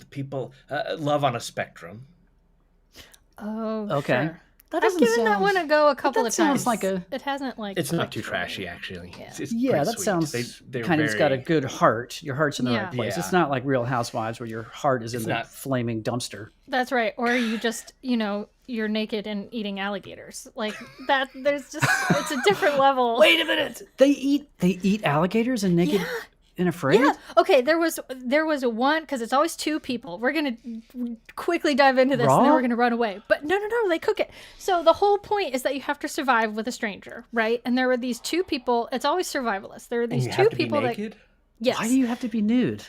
people love on a spectrum. Oh, Okay. sure. That I've doesn't given sound that one a go a couple that of sounds times. like a It hasn't like. It's not clicked too for me. trashy, actually. Yeah. It's yeah, pretty that sweet. sounds They're kind of. It's got a good heart. Your heart's in the Yeah. right place. It's Yeah. not like Real Housewives where your heart is in It's the not- flaming dumpster. That's right. Or you just, you're naked and eating alligators. Like that. There's just it's a different level. Wait a minute. They eat alligators and naked and afraid? Yeah. Okay. There was one because it's always two people. We're gonna quickly dive into this, and then Raw? we're gonna run away. But no, they cook it. So the whole point is that you have to survive with a stranger, right? And there were these two people. It's always survivalist. There were these And you two have to be people that naked? yes, Why do you have to be nude?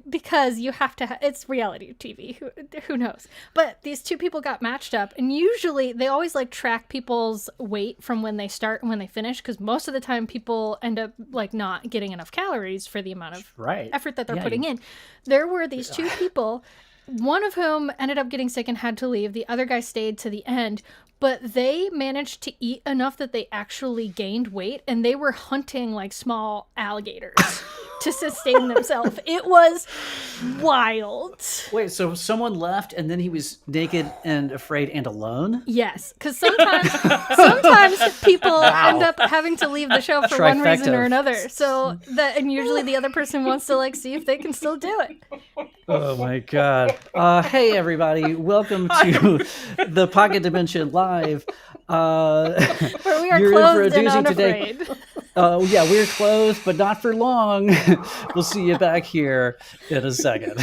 because you have to. It's reality TV. Who knows? But these two people got matched up, and usually they always like track people's weight from when they start and when they finish, because most of the time people end up like not getting enough calories for the amount of Right. effort that they're putting in. There were these two people, one of whom ended up getting sick and had to leave. The other guy stayed to the end. But they managed to eat enough that they actually gained weight, and they were hunting like small alligators to sustain themselves. It was wild. Wait, so someone left and then he was naked and afraid and alone? Yes, because sometimes people end up having to leave the show for one reason or Trifecta. another. So and usually the other person wants to like see if they can still do it. Oh my god. Hey everybody, welcome to the Pocket Dimension Live. Where we are You're in for a clothed and doozy today. unafraid. Yeah, we're closed, but not for long. We'll see you back here in a second.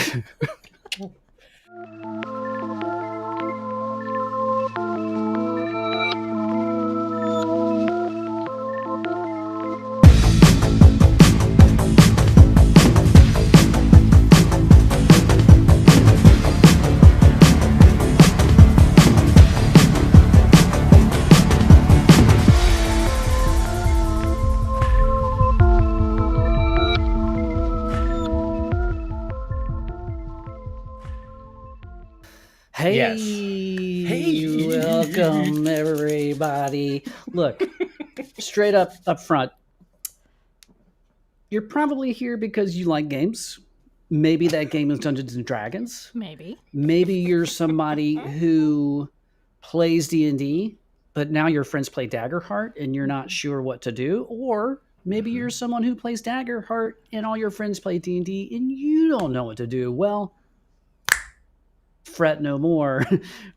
Hey, Yes. Hey. welcome everybody. Look, straight up front, you're probably here because you like games. Maybe that game is Dungeons and Dragons. Maybe. Maybe you're somebody who plays D&D, but now your friends play Daggerheart and you're not sure what to do. Or maybe you're someone who plays Daggerheart and all your friends play D&D and you don't know what to do. Well, fret no more.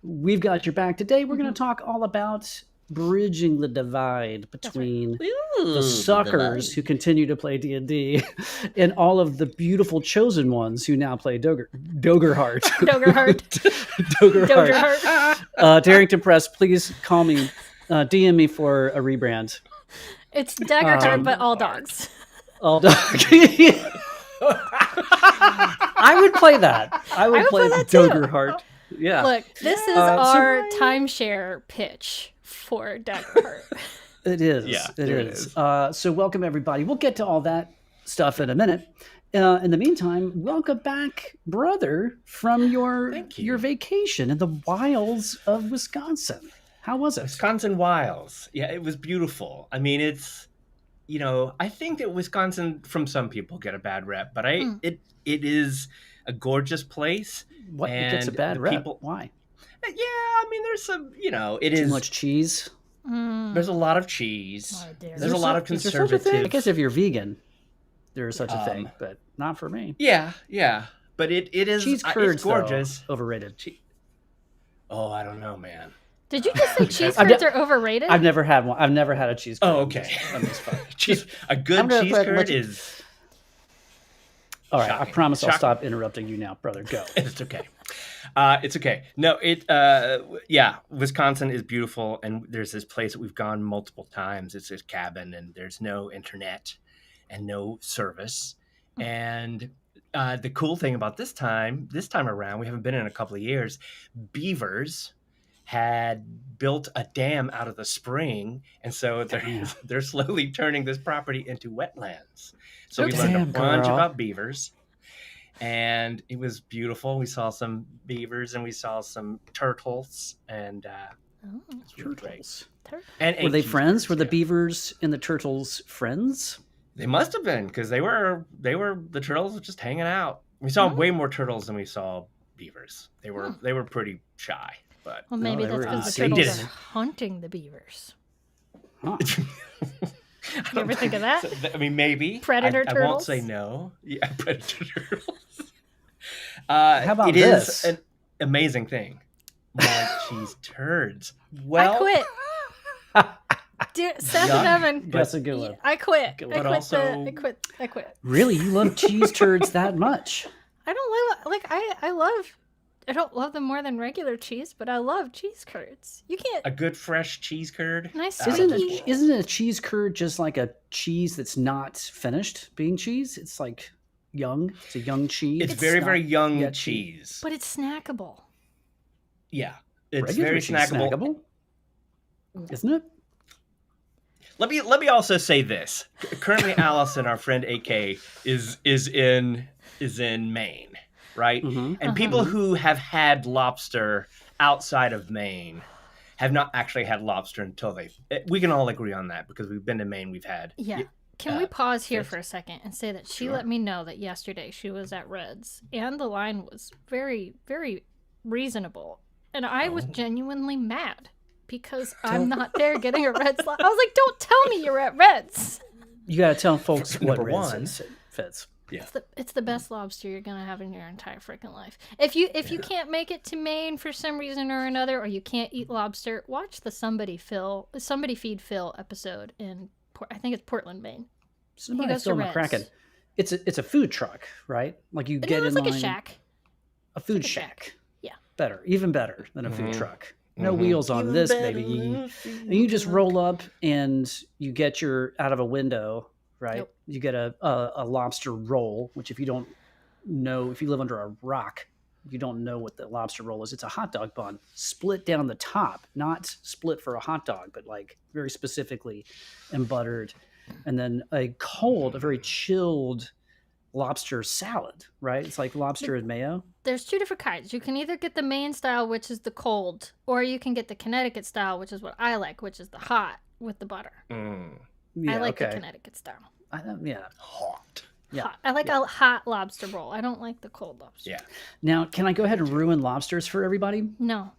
We've got your back. Today we're going to talk all about bridging the divide between the suckers who continue to play D&D and all of the beautiful chosen ones who now play Daggerheart. Daggerheart. Daggerheart. Darrington Press, please call me, DM me for a rebrand. It's Daggerheart, but all dogs. All dog. I would play that. I would play that too. Daggerheart. Yeah. Look, this is our timeshare pitch for Daggerheart. It is. Yeah, it there is. So welcome everybody. We'll get to all that stuff in a minute. In the meantime, welcome back, brother, from your vacation in the wilds of Wisconsin. How was it? Wisconsin wilds. Yeah, it was beautiful. I mean, it's, I think that Wisconsin, from some people, get a bad rep, but it is a gorgeous place. What it gets a bad rep? Why? Yeah, I mean, there's some, it is too much cheese. There's a lot of cheese. Oh, dear. There's a lot of Is there such a conservative. thing? I guess if you're vegan, there is such a thing, but not for me. Yeah, but it is Cheese curds, it's gorgeous. though, overrated. Oh, I don't know, man. Did you just say cheese curds are overrated? I've never had one. I've never had a cheese curd. Oh, okay. I'm just fine. A good cheese curd is. All right, shocking. I promise I'll stop interrupting you now, brother. Go. It's okay. It's okay. No, Wisconsin is beautiful, and there's this place that we've gone multiple times. It's this cabin, and there's no internet and no service. And the cool thing about this time around, we haven't been in a couple of years, beavers had built a dam out of the spring, and so they're slowly turning this property into wetlands. So we learned a bunch about beavers, and it was beautiful. We saw some beavers and we saw some turtles, and it's really great. And were they friends? Were the beavers and the turtles friends? They must have been, because the turtles were just hanging out. We saw way more turtles than we saw beavers. They were Hmm. they were pretty shy, but Well, maybe they that's were because the in turtles season. are hunting the beavers. Huh. You ever think of that? I mean, maybe Predator I won't say turtles? no. Yeah, predator turtles. How about It is this? an amazing thing. More cheese turds. I Well, quit. Dear Seth Yuck. and Evan, That's a good one. I quit. Good I one. But quit. also- I quit. Really, you love cheese turds that much? I don't like I love. I don't love them more than regular cheese, but I love cheese curds. You can't. a good fresh cheese curd. Nice out of Isn't this squeaky. world. isn't a cheese curd just like a cheese that's not finished being cheese? It's like young. It's a young cheese. It's very, not very young yet cheese. But it's snackable. Yeah, it's Regular very cheese snackable. isn't it? Let me also say this. Currently, Allison, our friend AK, is in Maine, right? Mm-hmm. And people who have had lobster outside of Maine have not actually had lobster until they. We can all agree on that because we've been to Maine. We've had. Yeah. Can we pause here Fitz? for a second and say that she Sure. let me know that yesterday she was at Red's and the line was very, very reasonable. And I was genuinely mad because I'm not there getting a Red's. I was like, don't tell me you're at Red's. You got to tell folks what Number Riz one. is, Fitz. Yeah. It's the best lobster you're gonna have in your entire freaking life. If you can't make it to Maine for some reason or another, or you can't eat lobster, watch the Somebody Feed Phil episode in I think it's Portland, Maine. Somebody goes to film Red's. McCracken. It's a food truck, right? Like you get No, it's in like line. a shack. A food like a shack. shack. Yeah. Better, even better than a food Mhm. truck. No Mhm. wheels on Even this, better baby. than a And food you just truck. roll up and you get your out of a window, right? Yep. You get a lobster roll, which if you don't know, if you live under a rock, you don't know what the lobster roll is. It's a hot dog bun split down the top, not split for a hot dog, but like very specifically and buttered. And then a very chilled lobster salad, right? It's like lobster and mayo. There's two different kinds. You can either get the Maine style, which is the cold, or you can get the Connecticut style, which is what I like, which is the hot with the butter. Mm, Yeah, I like the okay. Connecticut style. Yeah. hot. Yeah. Hot. I like a hot lobster roll. I don't like the cold lobster. Yeah. Now, can I go ahead and ruin lobsters for everybody? No.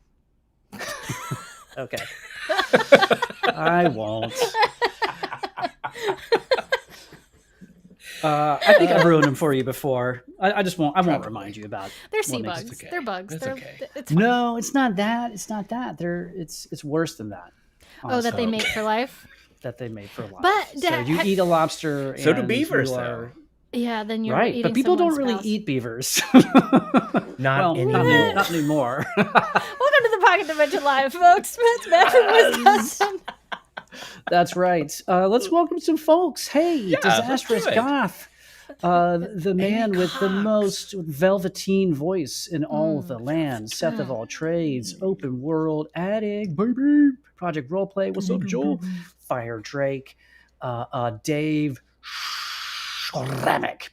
Okay. I won't. I think I've ruined them for you before. I just won't. I won't remind you about. They're what sea makes it bugs. okay. They're bugs. That's They're, okay. It's fine. No, it's not that. It's not that. It's worse than that. Oh, that they Okay. mate for life? that they made for life. But so that- you eat a lobster. So do and beavers, you though. are- Yeah, then you're Right, eating but people don't someone's really spouse. eat beavers. Not well, anymore. not anymore. Welcome to the Pocket Dimension Live, folks. It's Matt from Wisconsin. That's right. Let's welcome some folks. Hey, let's Disastrous do it. Goth. The man with the Cox. most velveteen voice in all of the Mm, land. Seth of all trades. Open world addict. Baby. Project Roleplay. What's up, Joel? Fire Drake. Dave Schramick.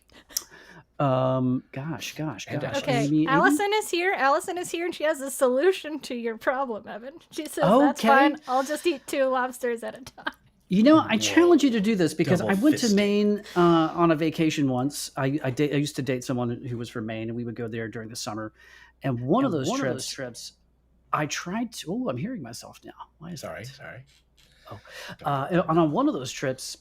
Gosh. Okay, Amy? Allison is here. Allison is here, and she has a solution to your problem, Evan. She says, that's Okay. fine. I'll just eat 2 lobsters at a time. You know, I challenge you to do this because Double I went to fisting. Maine on a vacation once. I used to date someone who was from Maine, and we would go there during the summer. And one of those trips, I tried to. Oh, I'm hearing myself now. Why is Sorry. that? On one of those trips,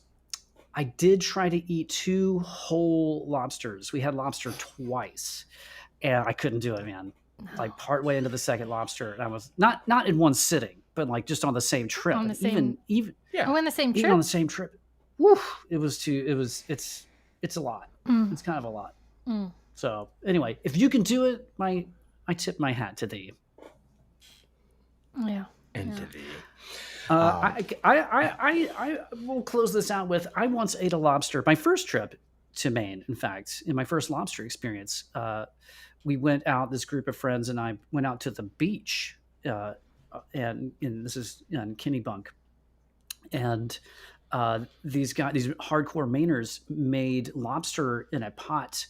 I did try to eat 2 whole lobsters. We had lobster twice, and I couldn't do it, man. Like partway into the second lobster, and I was not in one sitting, but like just on the same trip. On the And same- even Yeah. Oh, in the same even trip? on the same trip. Woo, it's a lot. Mm. It's kind of a lot. Mm. So anyway, if you can do it, I tip my hat to thee. Yeah. Into the. I will close this out with I once ate a lobster. My first trip to Maine, in fact, in my first lobster experience, we went out. This group of friends and I went out to the beach, and this is in Kennebunk, and these hardcore Mainers made lobster in a pot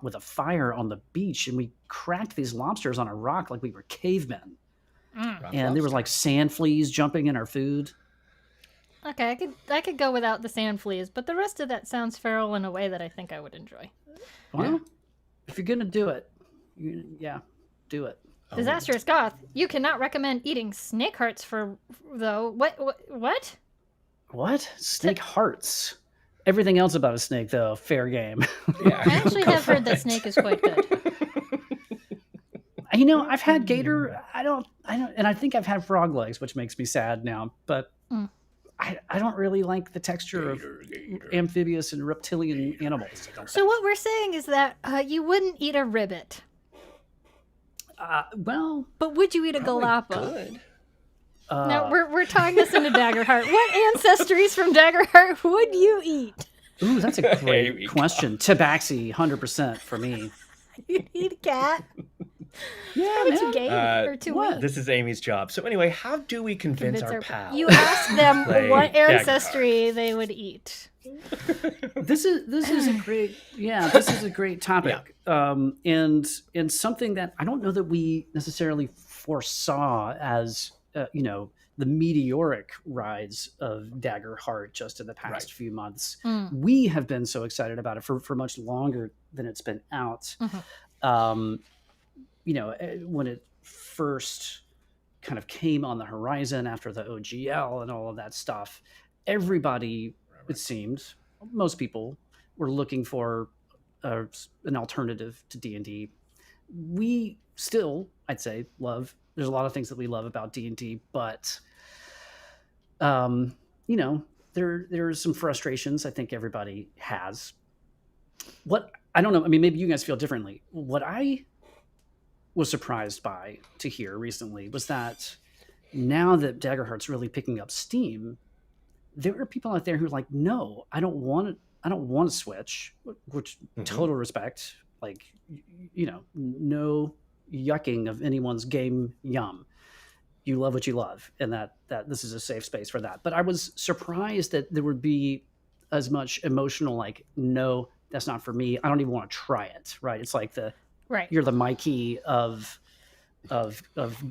with a fire on the beach, and we cracked these lobsters on a rock like we were cavemen. And there was like sand fleas jumping in our food. Okay, I could go without the sand fleas, but the rest of that sounds feral in a way that I think I would enjoy. Well, if you're gonna do it, do it. Oh. Disastrous Goth, you cannot recommend eating snake hearts for though. What? What? Snake hearts. Everything else about a snake, though, fair game. Yeah, I actually go have for heard that it. snake is quite good. You know, I've had gator. I don't, and I think I've had frog legs, which makes me sad now. But I don't really like the texture of amphibious and reptilian animals. So what we're saying is that you wouldn't eat a ribbit, Well, but would you eat a Probably galapa? good. Now we're tying this into Daggerheart. What ancestries from Daggerheart would you eat? Ooh, that's a There great we question. Tabaxi, 100% for me. You'd eat a cat. Yeah, Probably too man. gay or too what? weak. This is Amy's job. So anyway, how do we convince our pals? You ask them Play what Daggerheart. ancestry they would eat. This is a great topic. And something that I don't know that we necessarily foresaw as the meteoric rise of Daggerheart just in the past few months. We have been so excited about it for much longer than it's been out. When it first kind of came on the horizon after the OGL and all of that stuff, everybody, it seemed, most people were looking for an alternative to D&D. We still, I'd say, there's a lot of things that we love about D&D, but there's some frustrations I think everybody has. What I don't know, I mean, maybe you guys feel differently. What I was surprised by to hear recently was that now that Daggerheart's really picking up steam, there are people out there who are like, no, I don't want to switch, which total respect, like, no yucking of anyone's game yum. You love what you love, and that this is a safe space for that. But I was surprised that there would be as much emotional, like, no, that's not for me. I don't even want to try it. Right? It's like you're the Mikey of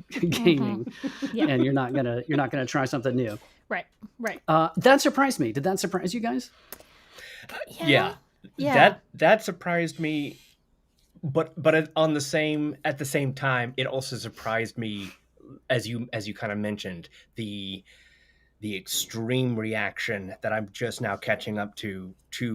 gaming, and you're not gonna try something new. Right. That surprised me. Did that surprise you guys? Yeah. That surprised me, but at the same time, it also surprised me, as you kind of mentioned, the extreme reaction that I'm just now catching up to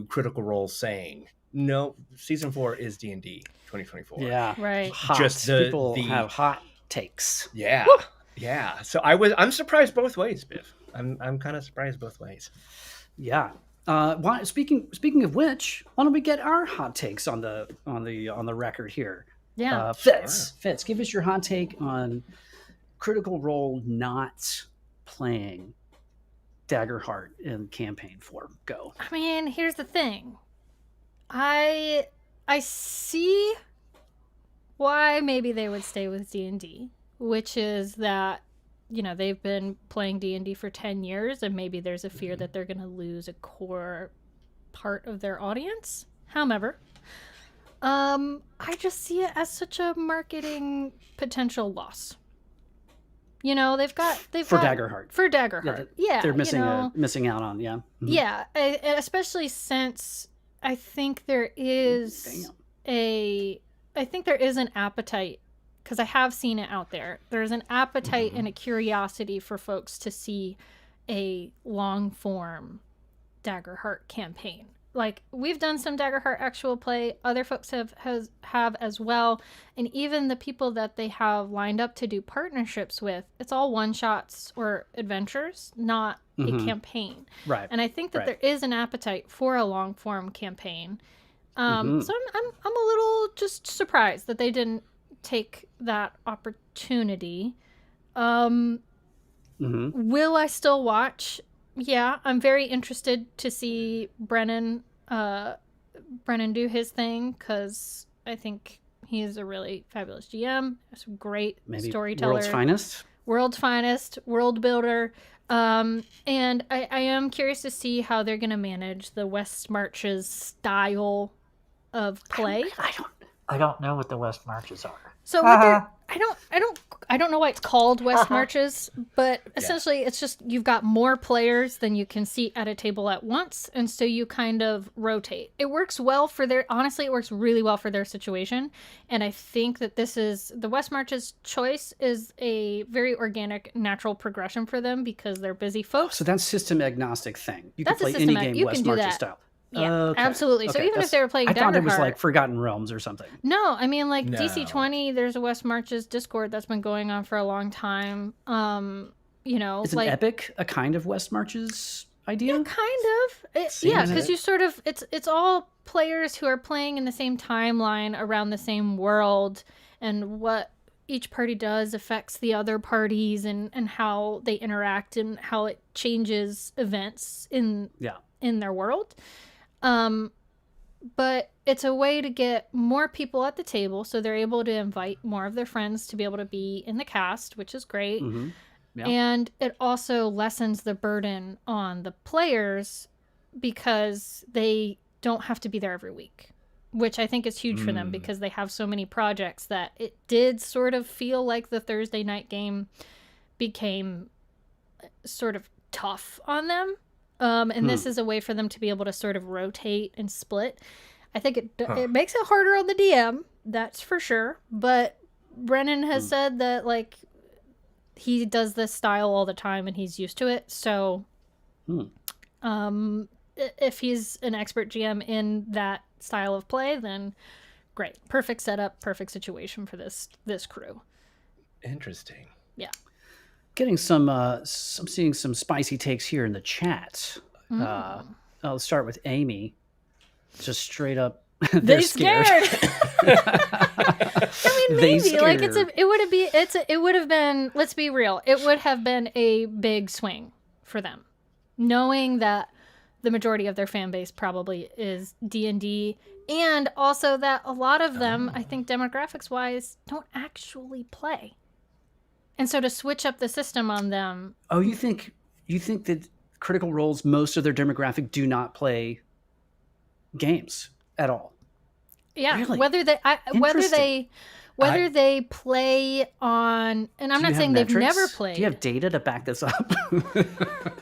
Critical Role saying, no, season 4 is D&D 2024. Yeah, right. Just people have hot takes. Yeah. Woo! Yeah. So I'm surprised both ways, Biff. I'm kind of surprised both ways. Yeah. Speaking of which, why don't we get our hot takes on the record here? Yeah. Fitz, give us your hot take on Critical Role not playing Daggerheart in campaign 4. Go. I mean, here's the thing. I see why maybe they would stay with D&D, which is that, they've been playing D&D for 10 years, and maybe there's a fear that they're going to lose a core part of their audience. However, I just see it as such a marketing potential loss. They've got for Daggerheart. For Daggerheart, yeah, they're missing out on, yeah. Mm-hmm. Yeah, and especially since I think there is an appetite, because I have seen it out there. There's an appetite and a curiosity for folks to see a long form Daggerheart campaign. Like, we've done some Daggerheart actual play, other folks have as well, and even the people that they have lined up to do partnerships with, it's all one shots or adventures, not a campaign. Right. And I think that there is an appetite for a long form campaign. So I'm a little just surprised that they didn't take that opportunity. Will I still watch? Yeah, I'm very interested to see Brennan do his thing, because I think he's a really fabulous GM, a great storyteller, world's finest, world builder. And I am curious to see how they're going to manage the West Marches style of play. I don't know what the West Marches are. So what I don't I don't know why it's called West Marches, but essentially it's just you've got more players than you can seat at a table at once, and so you kind of rotate. It works well for honestly, it works really well for their situation, and I think that the West Marches choice is a very organic, natural progression for them because they're busy folks. So that's system agnostic thing. You That's can a play any system game you West can do Marches that. style. Yeah, Okay. absolutely. So Okay, even if they were playing I thought it was Daggerheart- like Forgotten Realms or something. No, I mean like No. DC20, there's a West Marches Discord that's been going on for a long time. You know, Is an epic a kind of West Marches idea? Yeah, kind of. Yeah, because you sort of it's all players who are playing in the same timeline around the same world, and what each party does affects the other parties, and how they interact and how it changes events in their world. But it's a way to get more people at the table, so they're able to invite more of their friends to be able to be in the cast, which is great. Mm-hmm. Yeah. And it also lessens the burden on the players because they don't have to be there every week, which I think is huge for them because they have so many projects that it did sort of feel like the Thursday night game became sort of tough on them. And this is a way for them to be able to sort of rotate and split. I think it makes it harder on the DM, that's for sure. But Brennan has said that like he does this style all the time and he's used to it. So, if he's an expert GM in that style of play, then great, perfect setup, perfect situation for this crew. Interesting. Yeah. Getting I'm seeing some spicy takes here in the chat. I'll start with Amy. Just straight up, they're scared. I mean, maybe like it would have been. Let's be real. It would have been a big swing for them, knowing that the majority of their fan base probably is D&D, and also that a lot of them, I think, demographics wise, don't actually play. And so to switch up the system on them. Oh, you think that Critical Role's most of their demographic do not play games at all? Yeah, really? whether they play on, and I'm not saying they've never played. Do you have data to back this up?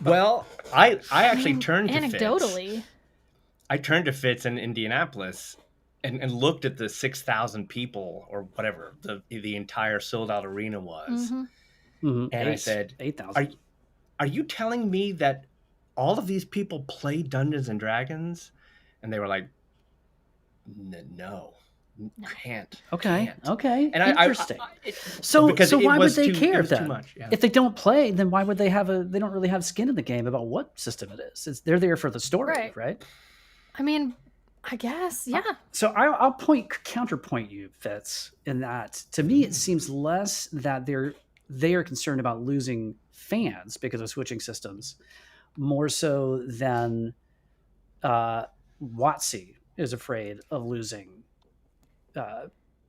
Well, I actually turned to anecdotally. Fitz. I turned to Fitz in Indianapolis and looked at the 6,000 people or whatever the entire sold out arena was. And I said, 8,000. Are you telling me that all of these people play Dungeons and Dragons? And they were like, no. Can't. Okay. And interesting. So why would they care then? Too much, If they don't play, then why would they they don't really have skin in the game about what system it is. They're there for the story, right? I mean, I guess, yeah. So I'll counterpoint you, Fitz, in that to me it seems less that they are concerned about losing fans because of switching systems, more so than WotC is afraid of losing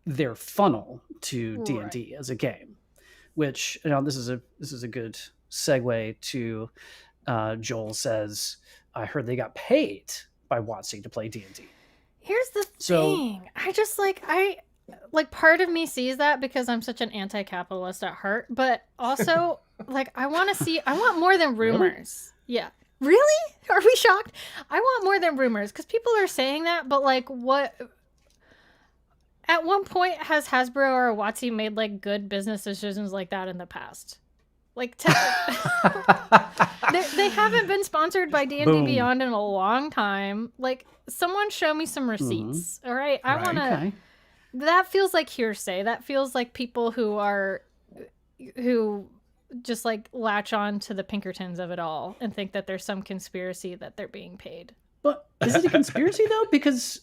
their funnel to D&D as a game, which this is a good segue to Joel says, I heard they got paid by WotC to play D&D. Here's the thing. I just like part of me sees that because I'm such an anti-capitalist at heart, but also like I want more than rumors. Really? Yeah. Really? Are we shocked? I want more than rumors because people are saying that, but like what? At one point, has Hasbro or WotC made like good business decisions like that in the past? Like, they haven't been sponsored by D&D Beyond in a long time. Like, someone show me some receipts. All right, I want to. Okay. That feels like hearsay. That feels like people who just like latch on to the Pinkertons of it all and think that there's some conspiracy that they're being paid. But is it a conspiracy though? Because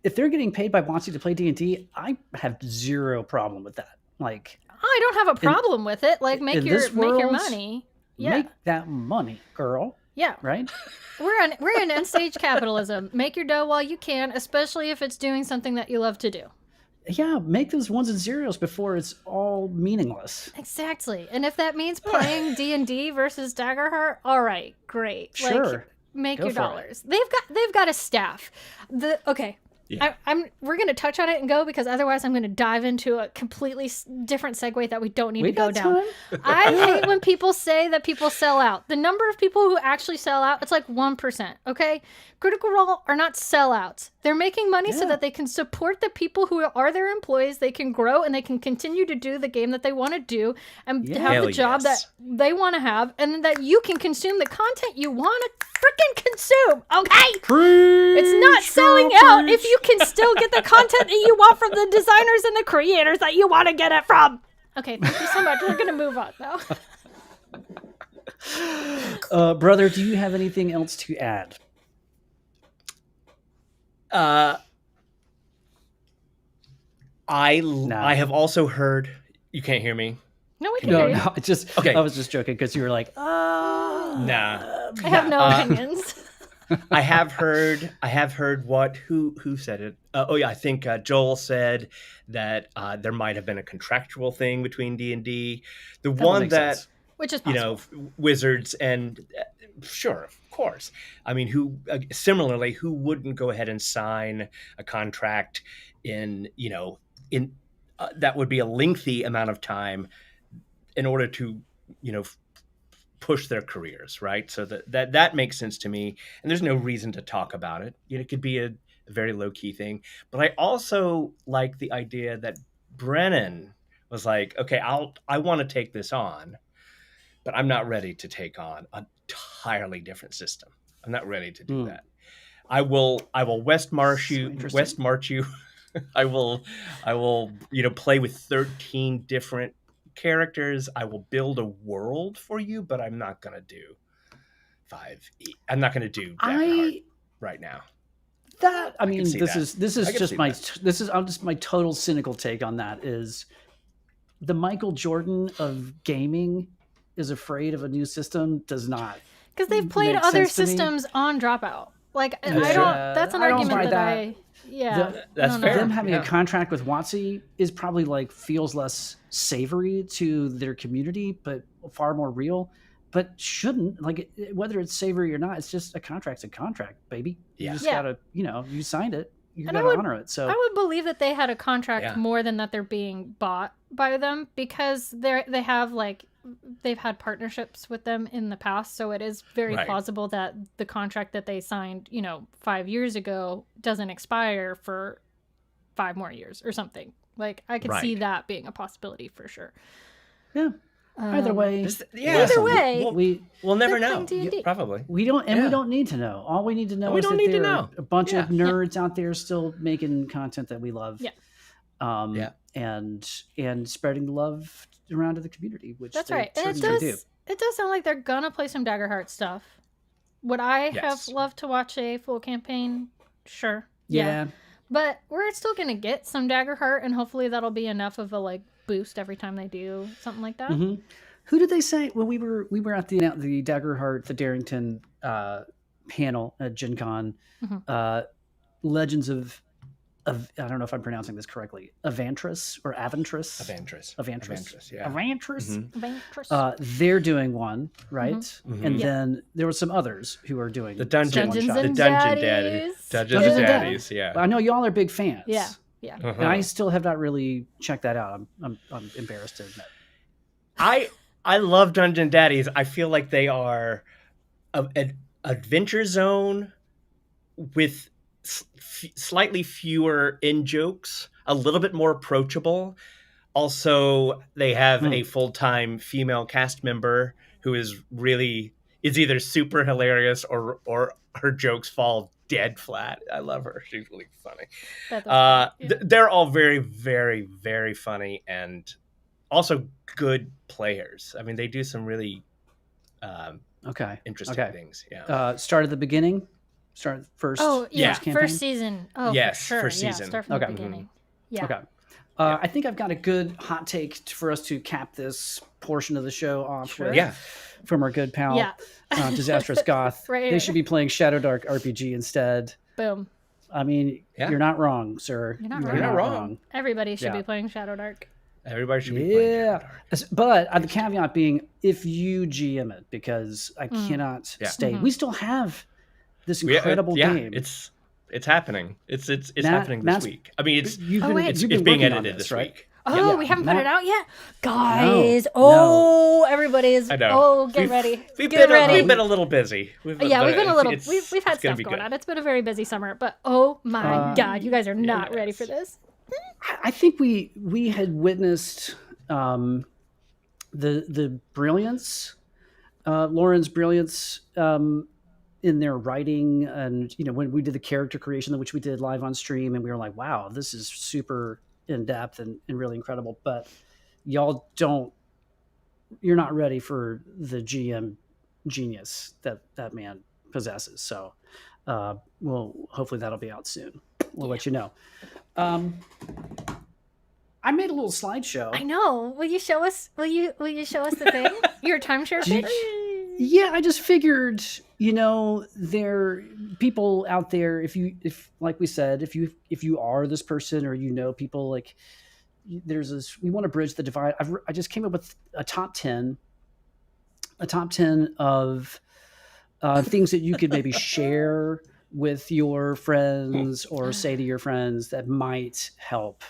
if they're getting paid by WotC to play D&D, I have zero problem with that. Like, I don't have a problem with it. Like, make your money. Yeah. Make that money, girl. Yeah. Right? We're in end stage capitalism. Make your dough while you can, especially if it's doing something that you love to do. Yeah, make those ones and zeros before it's all meaningless. Exactly. And if that means playing D&D versus Daggerheart, all right, great. Sure. Like, make your dollars. They've got a staff. Okay. We're going to touch on it and go, because otherwise I'm going to dive into a completely different segue that we don't need to go down. I hate when people say that people sell out. The number of people who actually sell out, it's like 1%. Okay, Critical Role are not sellouts. They're making money so that they can support the people who are their employees. They can grow and they can continue to do the game that they want to do and have the job that they want to have, and that you can consume the content you want to freaking consume. Okay, it's not selling out if you can still get the content that you want from the designers and the creators that you want to get it from. Okay, thank you so much. We're gonna move on now. Brother, do you have anything else to add? I have also heard. You can't hear me. No, we can hear you. No, I was just joking because you were like, nah. I have no opinions. I have heard who said it? I think Joel said that there might have been a contractual thing between D&D. The one that sense. Which is possible. Wizards and sure, of course. I mean, who wouldn't go ahead and sign a contract in that would be a lengthy amount of time in order to push their careers, right? So that makes sense to me, and there's no reason to talk about it. It could be a very low-key thing. But I also like the idea that Brennan was like, okay, I want to take this on, but I'm not ready to take on an entirely different system. I'm not ready to do that. I will West March you. I will play with 13 different characters. I will build a world for you, but I'm not going to do 5e. I'm not going to do Daggerheart right now. This is just my total cynical take on that is the Michael Jordan of gaming is afraid of a new system does not. Because they've played other systems on Dropout. Like, that's an argument that that's fair. Them having a contract with WotC is probably feels less savory to their community, but far more real. But shouldn't, whether it's savory or not, it's just a contract's a contract, baby. You just gotta, you signed it. You gotta honor it. So I would believe that they had a contract more than that they're being bought by them, because they have they've had partnerships with them in the past, so it is very plausible that the contract that they signed 5 years ago doesn't expire for 5 more years or something. I could see that being a possibility for sure. Either way, we'll never know. Probably we don't need to know. All we need to know is that there are a bunch of nerds out there still making content that we love. And spreading the love around to the community, which that's right. And it does sound like they're gonna play some Daggerheart stuff. Would I have loved to watch a full campaign? Sure. Yeah. But we're still gonna get some Daggerheart, and hopefully that'll be enough of a boost every time they do something like that. Mm-hmm. Who did they say when we were at the Daggerheart, the Darrington panel at Gen Con? Legends of I don't know if I'm pronouncing this correctly. Avantris or Avantris? Avantris. Yeah. Avantris. Avantris. They're doing one, right? Mm-hmm. And then there were some others who are doing the Dungeons and Daddies. Yeah. I know y'all are big fans. Yeah. And I still have not really checked that out. I'm embarrassed to admit. I love Dungeon Daddies. I feel like they are an adventure zone with slightly fewer in-jokes, a little bit more approachable. Also, they have a full-time female cast member who is either super hilarious or her jokes fall dead flat. I love her. She's really funny. They're all very, very, very funny and also good players. I mean, they do some really interesting things. Yeah. Start at the beginning. Start first. First season. Oh, yes, for sure. First season. Start from the beginning. Yeah. Okay. I think I've got a good hot take for us to cap this portion of the show off with. Yeah. From our good pal, Disastrous Goth. They should be playing Shadow Dark RPG instead. Boom. I mean, you're not wrong, sir. You're not wrong. Everybody should be playing Shadow Dark. Everybody should be playing Shadow Dark. But the caveat being, if you GM it, because I cannot stay. We still have this incredible game. It's It's happening. It's Matt, happening this Matt's- week. I mean, it's You've Oh, been, wait. it's you've been being working on edited this right? week. Oh, Yeah, we haven't put Matt- it out yet, guys. No. Everybody's. I know. Oh, get ready. We've Get ready. been a little busy. We've We've been a little. We've had stuff going on. It's been a very busy summer, but oh my god, you guys are not ready for this. I think we had witnessed the brilliance, Lauren's brilliance in their writing, and when we did the character creation, which we did live on stream, and we were like, wow, this is super in depth and really incredible. But you're not ready for the GM genius that man possesses. So hopefully that'll be out soon. We'll let you know. I made a little slideshow. I know. Will you show us? Will you show us the thing? Your timeshare pitch? Yeah, I just figured, there are people out there. If like we said, if you are this person, or people, like, there's this. We want to bridge the divide. I just came up with a top 10 of things that you could maybe share with your friends, or say to your friends, that might help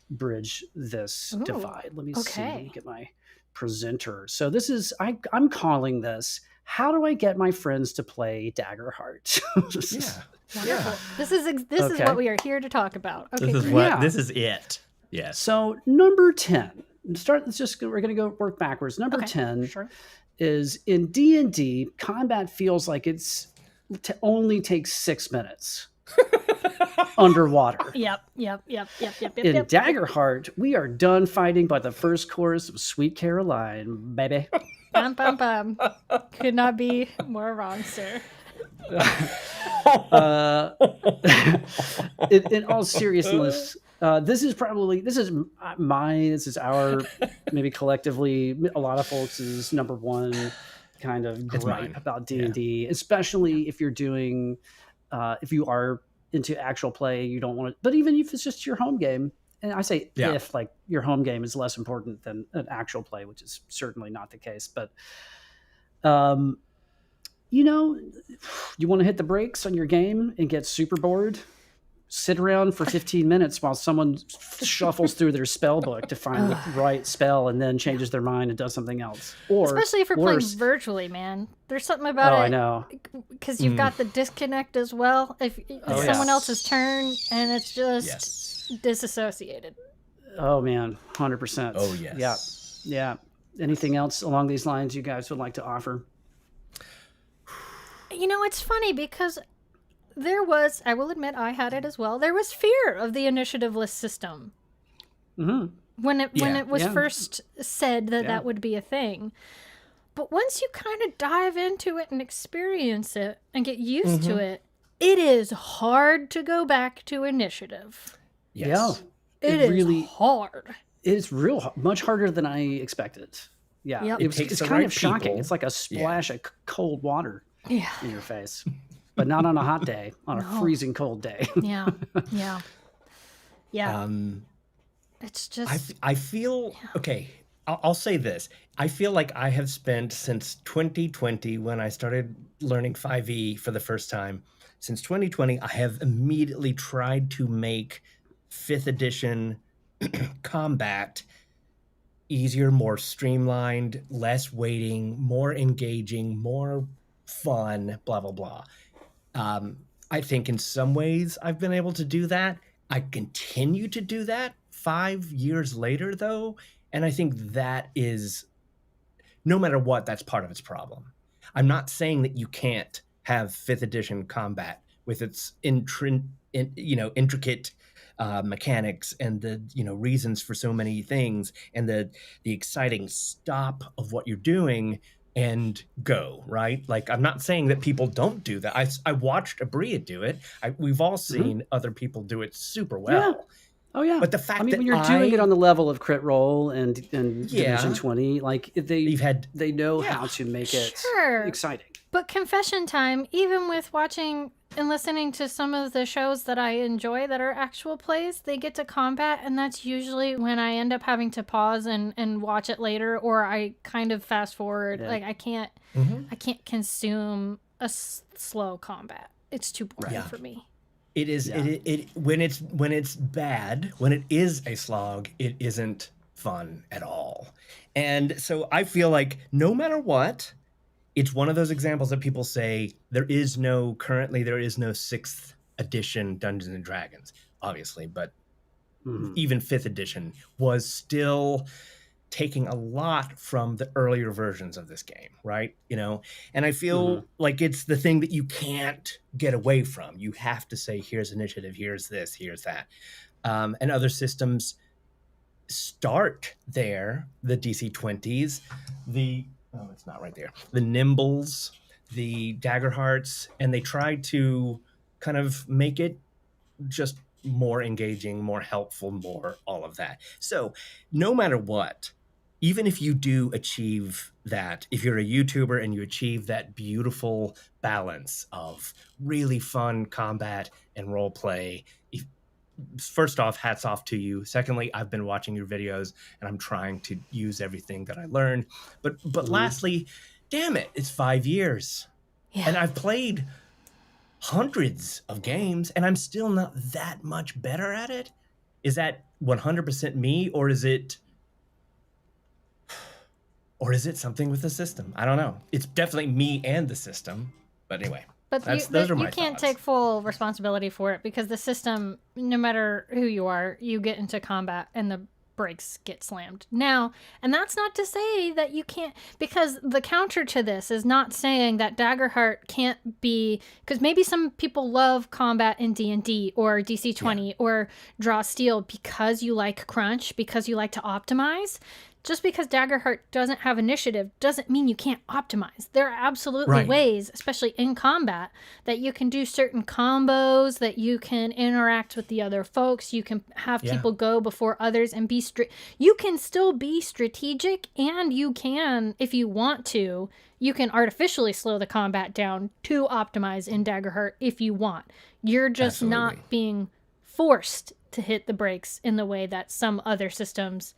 bridge this divide. Let me see. Let me get my presenter. So this is, I'm calling this, how do I get my friends to play Daggerheart? Wonderful. This is what we are here to talk about. Okay, This is it. Yes. So number 10. We're going to go work backwards. Number 10 is, in D&D, combat feels like only takes 6 minutes. Underwater. Yep. In Daggerheart, we are done fighting by the first chorus of Sweet Caroline, baby. Bum, bum, bum. Could not be more wrong, sir. In all seriousness, this is our, maybe collectively, a lot of folks' number one kind of gripe about D&D, especially if you're doing, if you are into actual play, you don't want to, but even if it's just your home game, and I say if, like, your home game is less important than an actual play, which is certainly not the case, but you want to hit the brakes on your game and get super bored, sit around for 15 minutes while someone shuffles through their spell book to find the right spell, and then changes their mind and does something else. Or especially if you're playing virtually, man. There's something about it. I know. Because you've got the disconnect as well. If it's someone else's turn, and it's just disassociated. Oh man, 100%. Oh yes. Yeah. Anything else along these lines you guys would like to offer? It's funny because there was, I will admit I had it as well, there was fear of the initiativeless system. Mm-hmm. When it was first said that would be a thing. But once you kind of dive into it and experience it and get used to it, it is hard to go back to initiative. Yes. Yeah. It is really hard. It's much harder than I expected. Yeah. Yep. It's kind of shocking. It's like a splash of cold water in your face. But not on a hot day, on a freezing cold day. Yeah. It's just... I feel... Okay, I'll say this. I feel like I have spent, since 2020, when I started learning 5e for the first time, since 2020, I have immediately tried to make 5th edition combat easier, more streamlined, less waiting, more engaging, more fun, blah, blah, blah. I think in some ways I've been able to do that. I continue to do that 5 years later, though. And I think that is, no matter what, that's part of its problem. I'm not saying that you can't have 5th edition combat with its intricate mechanics and the reasons for so many things, and the exciting stop of what you're doing and go, right? Like, I'm not saying that people don't do that. I watched Abria do it. We've all seen other people do it super well. Yeah. Oh yeah. But the fact that when you're doing it on the level of Crit Roll and Division 20, like, they know how to make it exciting. But confession time, even with watching and listening to some of the shows that I enjoy that are actual plays, they get to combat, and that's usually when I end up having to pause and watch it later, or I kind of fast forward. Like, I can't consume a slow combat. It's too boring for me. It is Yeah. it when it's bad, when it is a slog, it isn't fun at all. And so I feel like no matter what, it's one of those examples that people say currently there is no 6th edition Dungeons and Dragons, obviously, but even 5th edition was still taking a lot from the earlier versions of this game, right? And I feel like it's the thing that you can't get away from. You have to say, here's initiative, here's this, here's that. And other systems start there, the DC-20s, it's not right there, the Nimbles, the Daggerhearts, and they try to kind of make it just more engaging, more helpful, more all of that. So no matter what, even if you do achieve that, if you're a YouTuber and you achieve that beautiful balance of really fun combat and role play, first off, hats off to you. Secondly, I've been watching your videos and I'm trying to use everything that I learned. But lastly, damn it, it's 5 years. Yeah. And I've played hundreds of games and I'm still not that much better at it. Is that 100% me, or is it something with the system? I don't know. It's definitely me and the system. But anyway, But those are my you can't thoughts. take full responsibility for it, because the system, no matter who you are, you get into combat and the brakes get slammed. Now, and that's not to say that you can't, because the counter to this is not saying that Daggerheart can't be, because maybe some people love combat in D&D or DC-20 or Draw Steel because you like crunch, because you like to optimize. Just because Daggerheart doesn't have initiative doesn't mean you can't optimize. There are absolutely ways, especially in combat, that you can do certain combos, that you can interact with the other folks, you can have people go before others and be you can still be strategic, and you can, if you want to, you can artificially slow the combat down to optimize in Daggerheart if you want. You're just not being forced to hit the brakes in the way that some other systems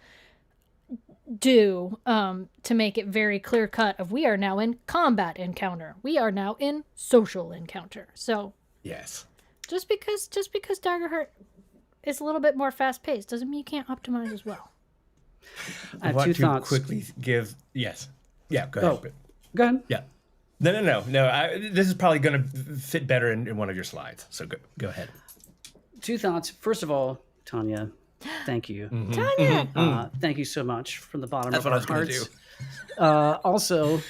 do, to make it very clear cut of, we are now in combat encounter, we are now in social encounter. So yes, just because Daggerheart is a little bit more fast paced doesn't mean you can't optimize as well. I have two thoughts. Quickly give go ahead. Go ahead. Yeah, no. This is probably going to fit better in one of your slides. So go ahead. Two thoughts. First of all, Tanya, thank you. Tanya! Thank you so much from the bottom That's of what I our was going to hearts. do. Also,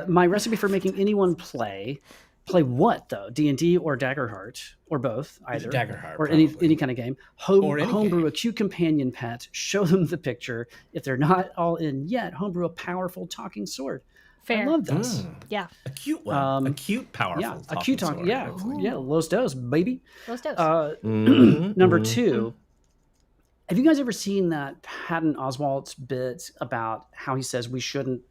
my recipe for making anyone play what though? D&D or Daggerheart, or both, either. Daggerheart, or probably. any kind of game. Homebrew a cute companion pet. Show them the picture. If they're not all in yet, homebrew a powerful talking sword. Fair. I love this. Yeah. A cute one. A cute, powerful. Yeah, a cute talking. Sword, Yeah, hopefully. yeah. Los Dos, baby. Los Dos. Number two. Have you guys ever seen that Patton Oswalt's bit about how he says we should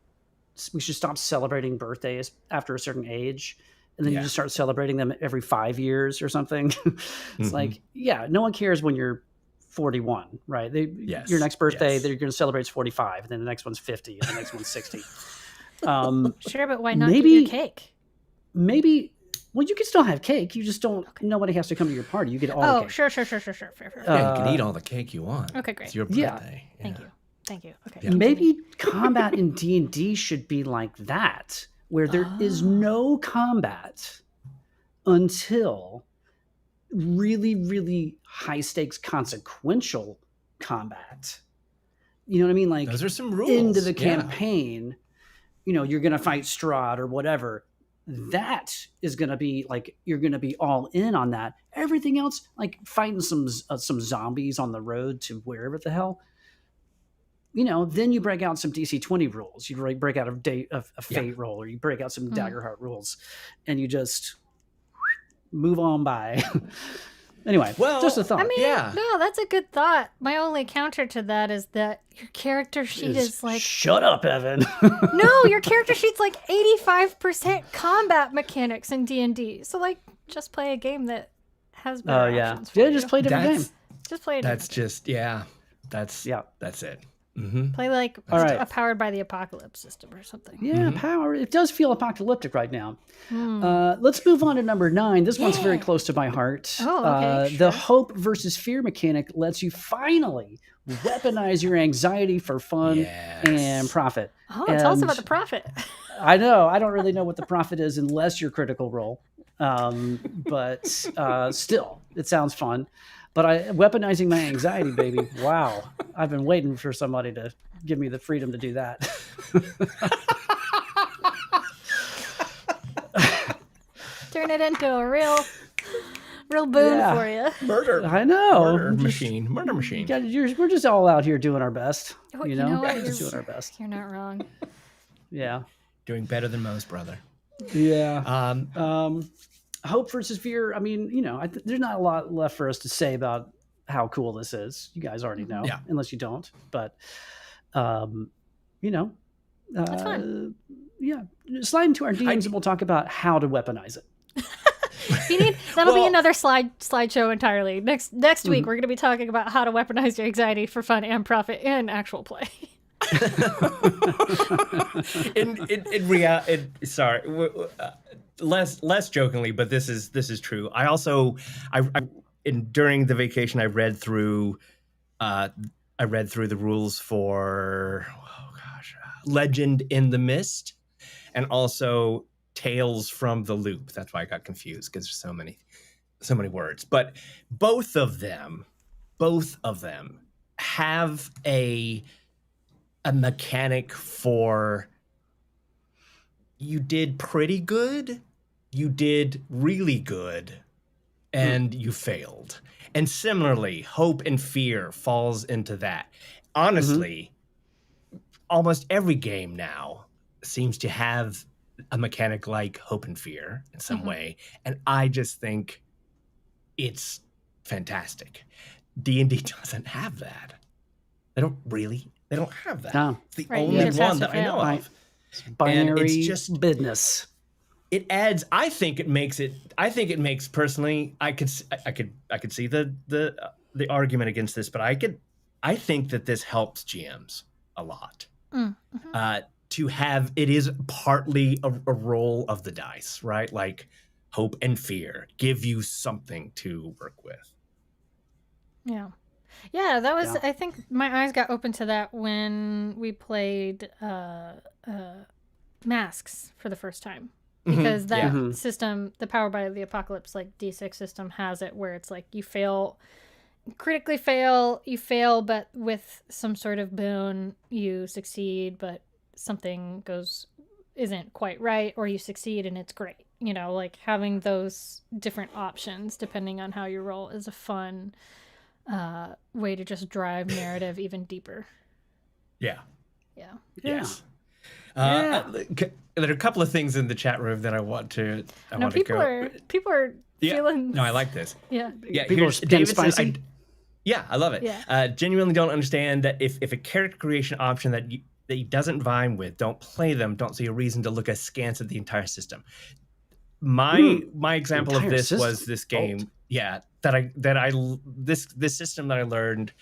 stop celebrating birthdays after a certain age, and then you just start celebrating them every 5 years or something? It's like, no one cares when you're 41, right? Your next birthday, they're going to celebrate is 45, and then the next one's 50, and the next one's 60. Sure, but why not get your cake? Maybe. Well, you can still have cake. You just don't. Nobody has to come to your party. You get all the cake. Sure. Fair. Yeah, you can eat all the cake you want. Okay, great. It's your birthday. Thank you. Okay. Yeah. Maybe combat in D&D should be like that, where there is no combat until really, really high stakes, consequential combat. You know what I mean? Like, those are some rules. Into the campaign, you're going to fight Strahd or whatever. That is going to be like, you're going to be all in on that. Everything else, like fighting some zombies on the road to wherever the hell, then you break out some DC-20 rules. You break out a Fate roll, or you break out some Daggerheart rules, and you just move on by. Anyway, just a thought. I mean, no, that's a good thought. My only counter to that is that your character sheet is like... Shut up, Evan. No, your character sheet's like 85% combat mechanics in D&D. So, like, just play a game that has better options for you. Just play a different game. Just play a different game. That's it. Play like All right. a Powered by the Apocalypse system or something. Yeah, power. It does feel apocalyptic right now. Let's move on to number 9. This one's very close to my heart. Oh, okay, The sure. hope versus fear mechanic lets you finally weaponize your anxiety for fun and profit. Oh, tell us about the profit. I know. I don't really know what the profit is unless you're Critical Role. But still, it sounds fun. But weaponizing my anxiety, baby. Wow. I've been waiting for somebody to give me the freedom to do that. Turn it into a real boon for you. Murder. I know. Murder machine. We're just all out here doing our best. Oh, You know? Just doing our best. You're not wrong. Yeah. Doing better than most, brother. Yeah. Hope versus fear. I mean, there's not a lot left for us to say about how cool this is. You guys already know, unless you don't. But, That's fun. Yeah, slide into our DMs and we'll talk about how to weaponize it. That'll be another slideshow entirely. Next week, we're going to be talking about how to weaponize your anxiety for fun and profit in actual play. in reality, sorry, less jokingly, but this is true. I also, during the vacation, I read through the rules for Legend in the Mist, and also Tales from the Loop. That's why I got confused, because there's so many words. But both of them have a mechanic for you did pretty good, you did really good, and you failed. And similarly, hope and fear falls into that. Honestly, almost every game now seems to have a mechanic like hope and fear in some way, and I just think it's fantastic. D&D doesn't have that. They don't have that. No. It's the only one that I know of. It's binary and it's just business. It adds. I think it makes personally. I could see the argument against this, but I think that this helps GMs a lot. To have it is partly a roll of the dice, right? Like hope and fear give you something to work with. Yeah, that was. I think my eyes got open to that when we played Masks for the first time, because that system, the Powered by the Apocalypse, like D6 system, has it where it's like you critically fail, but with some sort of boon you succeed, but something isn't quite right, or you succeed and it's great. Like having those different options depending on how you roll is a fun way to just drive narrative even deeper. Yeah. Yes. There are a couple of things in the chat room that I want to go. People are feeling. No, I like this. Yeah. People are David spicy. says, I love it. Yeah. Genuinely don't understand that if a character creation option that he doesn't vibe with, don't play them. Don't see a reason to look askance at the entire system. My example of this was this game. This system that I learned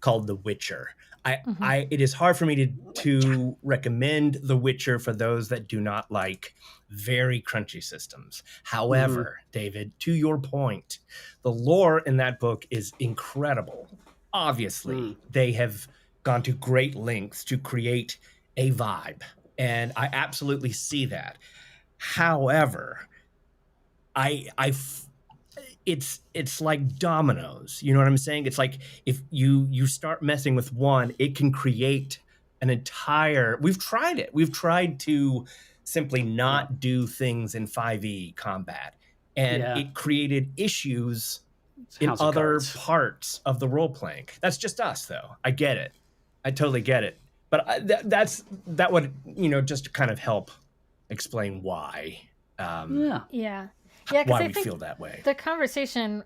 called The Witcher. It is hard for me to recommend The Witcher for those that do not like very crunchy systems. However, David, to your point, the lore in that book is incredible. Obviously, they have gone to great lengths to create a vibe, and I absolutely see that. However, it's like dominoes. You know what I'm saying? It's like if you start messing with one, it can create an entire. We've tried it. We've tried to simply not do things in 5e combat, and it created issues in other parts of the role playing. That's just us, though. I get it. I totally get it. But that would just to kind of help explain why. Why we feel that way. The conversation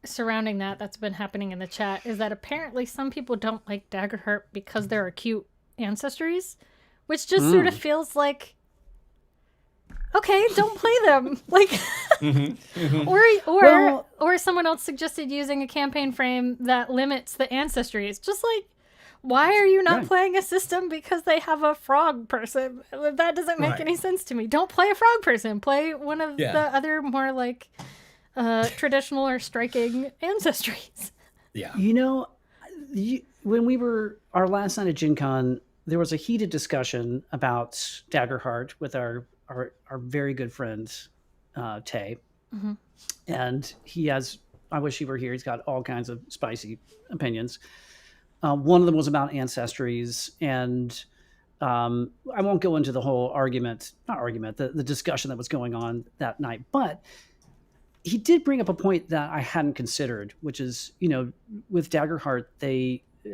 surrounding that's been happening in the chat is that apparently some people don't like Daggerheart because there are cute ancestries, which just sort of feels like, okay, don't play them. Like, or someone else suggested using a campaign frame that limits the ancestries. Just like, Why are you not Right. playing a system because they have a frog person? That doesn't make Right. any sense to me. Don't play a frog person. Play one of Yeah. the other more like traditional or striking ancestries. Yeah. You know, when we were our last night at Gen Con, there was a heated discussion about Daggerheart with our very good friend Tay, Mhm. and he has. I wish he were here. He's got all kinds of spicy opinions. One of them was about ancestries, and I won't go into the whole the discussion that was going on that night, but he did bring up a point that I hadn't considered, which is, with Daggerheart,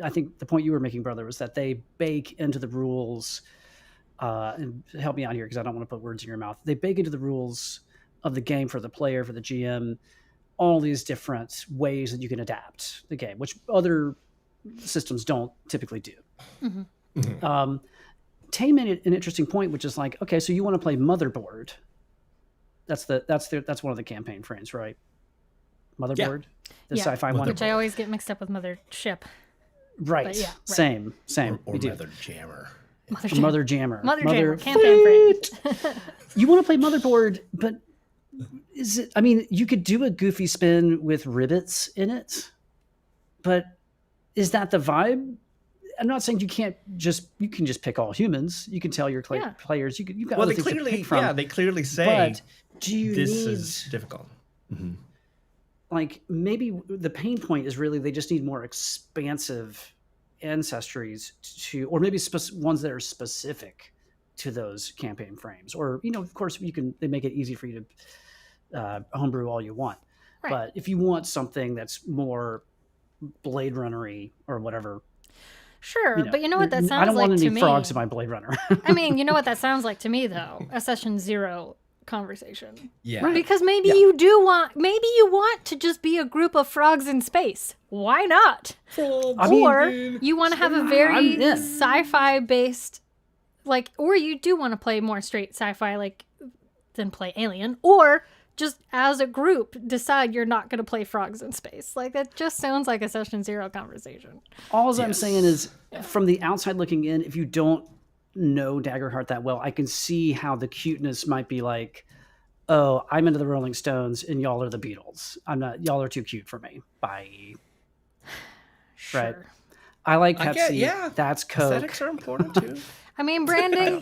I think the point you were making, brother, was that they bake into the rules, and help me out here because I don't want to put words in your mouth. They bake into the rules of the game for the player, for the GM, all these different ways that you can adapt the game, which other systems don't typically do. Mhm. Mhm. Tay made an interesting point, which is like, okay, so you want to play Motherboard. That's one of the campaign frames, right? Motherboard, the Yeah, sci-fi one. which I always get mixed up with Mothership. Right. But yeah, right. Same. Or we do. Mother Jammer. Mother Jammer. Mother Jammer. Campaign frames. You want to play Motherboard, but is it? I mean, you could do a goofy spin with ribbits in it, but is that the vibe? I'm not saying you can just pick all humans. You can tell your players you've got other things to pick from. They clearly say But do you this need is difficult. Mm-hmm. like maybe the pain point is really they just need more expansive ancestries or maybe ones that are specific to those campaign frames, or of course they make it easy for you to homebrew all you want, Right. But if you want something that's more Blade Runner-y or whatever, Sure, but you know what that sounds like to me? I don't want any frogs in my Blade Runner. I mean, you know what that sounds like to me, though? A session 0 conversation. Yeah. Right. Because maybe you want to just be a group of frogs in space. Why not? Or you want to have a very sci-fi based, or you do want to play more straight sci-fi, than play Alien, or just as a group decide you're not going to play frogs in space. That just sounds like a session 0 conversation. All I'm saying is, from the outside looking in, if you don't know Daggerheart that well, I can see how the cuteness might be like, oh, I'm into the Rolling Stones and y'all are the Beatles. Y'all are too cute for me. Bye. Sure. Right. I like Pepsi. That's Coke. Aesthetics are important too. I mean, branding,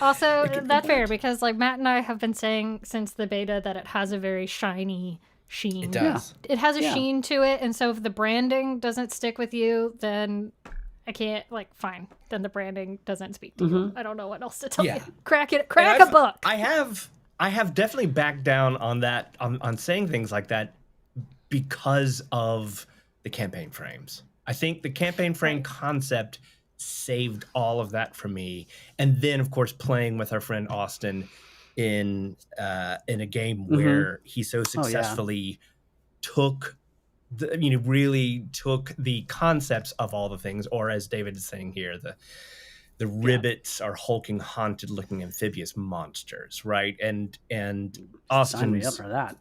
also, that's fair, because, Matt and I have been saying since the beta that it has a very shiny sheen. It does. Yeah. It has a sheen to it, and so if the branding doesn't stick with you, then I can't, fine. Then the branding doesn't speak to you. I don't know what else to tell you. Crack a book. I have definitely backed down on that, on saying things like that because of the campaign frames. I think the campaign frame concept saved all of that for me, and then of course playing with our friend Austin in a game where he so successfully really took the concepts of all the things, or as David is saying here, the ribbits are hulking, haunted looking amphibious monsters, right? And Austin's sign me up for that.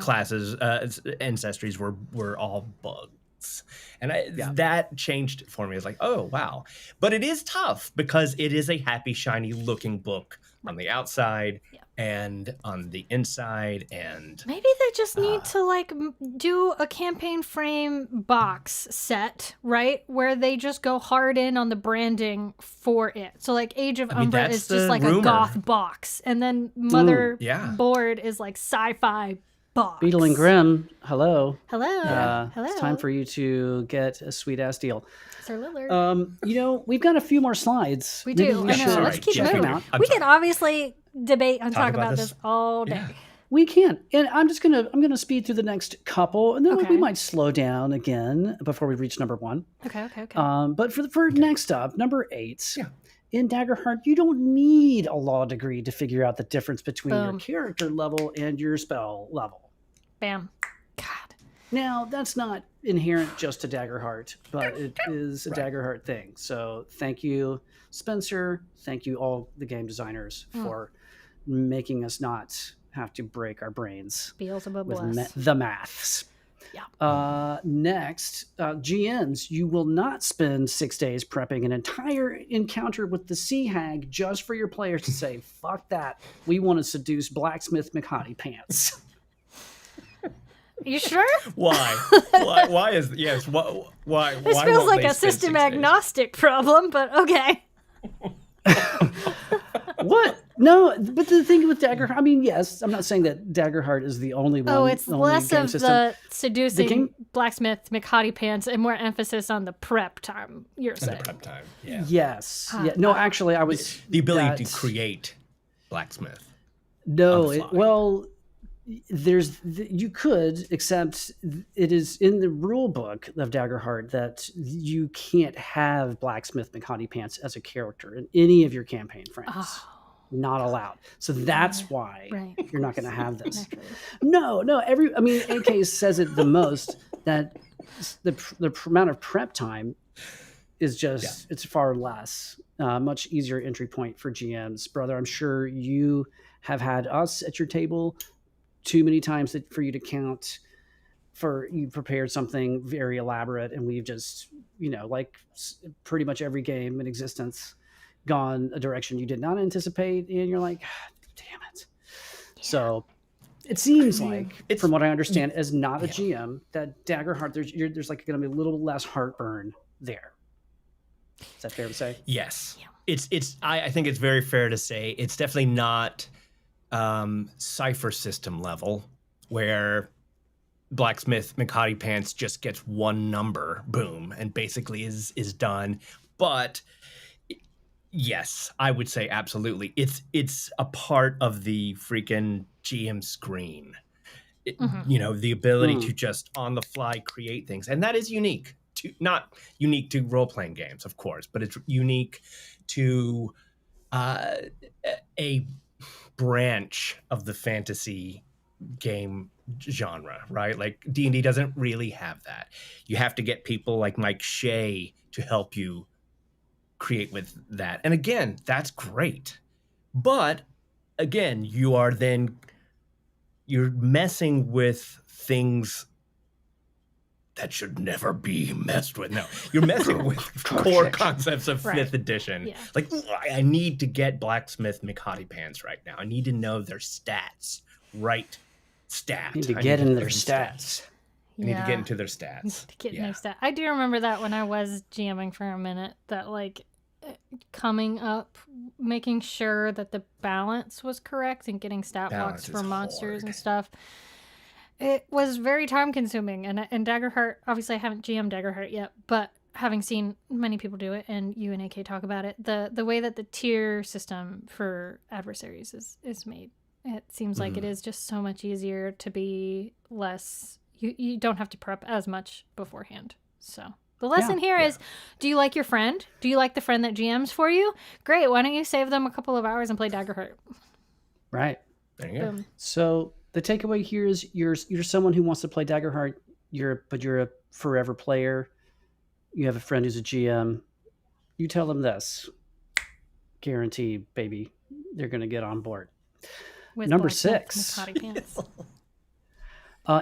Classes ancestries were all bugs. And that changed it for me. It's like, oh, wow. But it is tough because it is a happy, shiny looking book on the outside and on the inside. And maybe they just need to do a campaign frame box set, right? Where they just go hard in on the branding for it. So Age of Umbra is just a goth box. And then Motherboard is sci-fi box. Beetle and Grimm, hello. Hello. It's time for you to get a sweet ass deal. Sir Lillard. We've got a few more slides. We do. I know. Let's keep moving. We can obviously debate and talk about this all day. Yeah. We can. And I'm gonna speed through the next couple, and then we might slow down again before we reach number 1. Okay. But for next up, number 8. Yeah. In Daggerheart, you don't need a law degree to figure out the difference between your character level and your spell level. Bam. God. Now, that's not inherent just to Daggerheart, but it is a Daggerheart thing. So thank you, Spencer. Thank you, all the game designers, for making us not have to break our brains with the maths. Next, GMs, you will not spend 6 days prepping an entire encounter with the Sea Hag just for your players to say, fuck that. We want to seduce Blacksmith McHottie Pants. You sure? Why? Why is yes? Why? This feels like a system agnostic problem, but okay. What? No, but the thing with Daggerheart, I mean, yes, I'm not saying that Daggerheart is the only one. Oh, it's less of system. the seducing Blacksmith McHottie Pants and more emphasis on the prep time, you're saying. The prep time, yeah. Yes. No, actually, I was... The ability to create Blacksmith. No, you could, except it is in the rule book of Daggerheart that you can't have Blacksmith McHottie Pants as a character in any of your campaign frames. Oh. Not allowed. So that's why you're not going to have this. No. AK says it the most, that the amount of prep time is just, it's far less, much easier entry point for GMs. Brother, I'm sure you have had us at your table too many times for you to count. For you prepared something very elaborate, and we've just, like pretty much every game in existence, gone a direction you did not anticipate, and you're like, damn it. Yeah. So it seems like, from what I understand, as not a GM, that Daggerheart, there's like going to be a little less heartburn there. Is that fair to say? Yes. Yeah. I think it's very fair to say it's definitely not cipher system level where Blacksmith McHottie Pants just gets one number, boom, and basically is done. But yes, I would say absolutely. It's a part of the freaking GM screen. The ability to just on the fly create things. And that is unique to, not unique to role-playing games, of course, but it's unique to a branch of the fantasy game genre, right? Like D&D doesn't really have that. You have to get people like Mike Shea to help you create with that. And again, that's great. But again, you're messing with things that should never be messed with. No, you're messing with core concepts of 5th edition. Yeah. Like, I need to get Blacksmith McHottie Pants right now. I need to know their stats. Right stat. I need to get in their stats. I need to get into their stats. In their stats. I do remember that when I was GMing for a minute, that like coming up, making sure that the balance was correct and getting stat blocks for monsters and stuff. It was very time consuming, and Daggerheart, obviously I haven't GM'd Daggerheart yet, but having seen many people do it, and you and AK talk about it, the way that the tier system for adversaries is made, it seems like it is just so much easier to be less, you don't have to prep as much beforehand. So the lesson here is, do you like your friend? Do you like the friend that GMs for you? Great, why don't you save them a couple of hours and play Daggerheart? Right. There you go. So the takeaway here is you're someone who wants to play Daggerheart, but you're a forever player. You have a friend who's a GM. You tell them this. Guarantee, baby, they're going to get on board. With Number 6.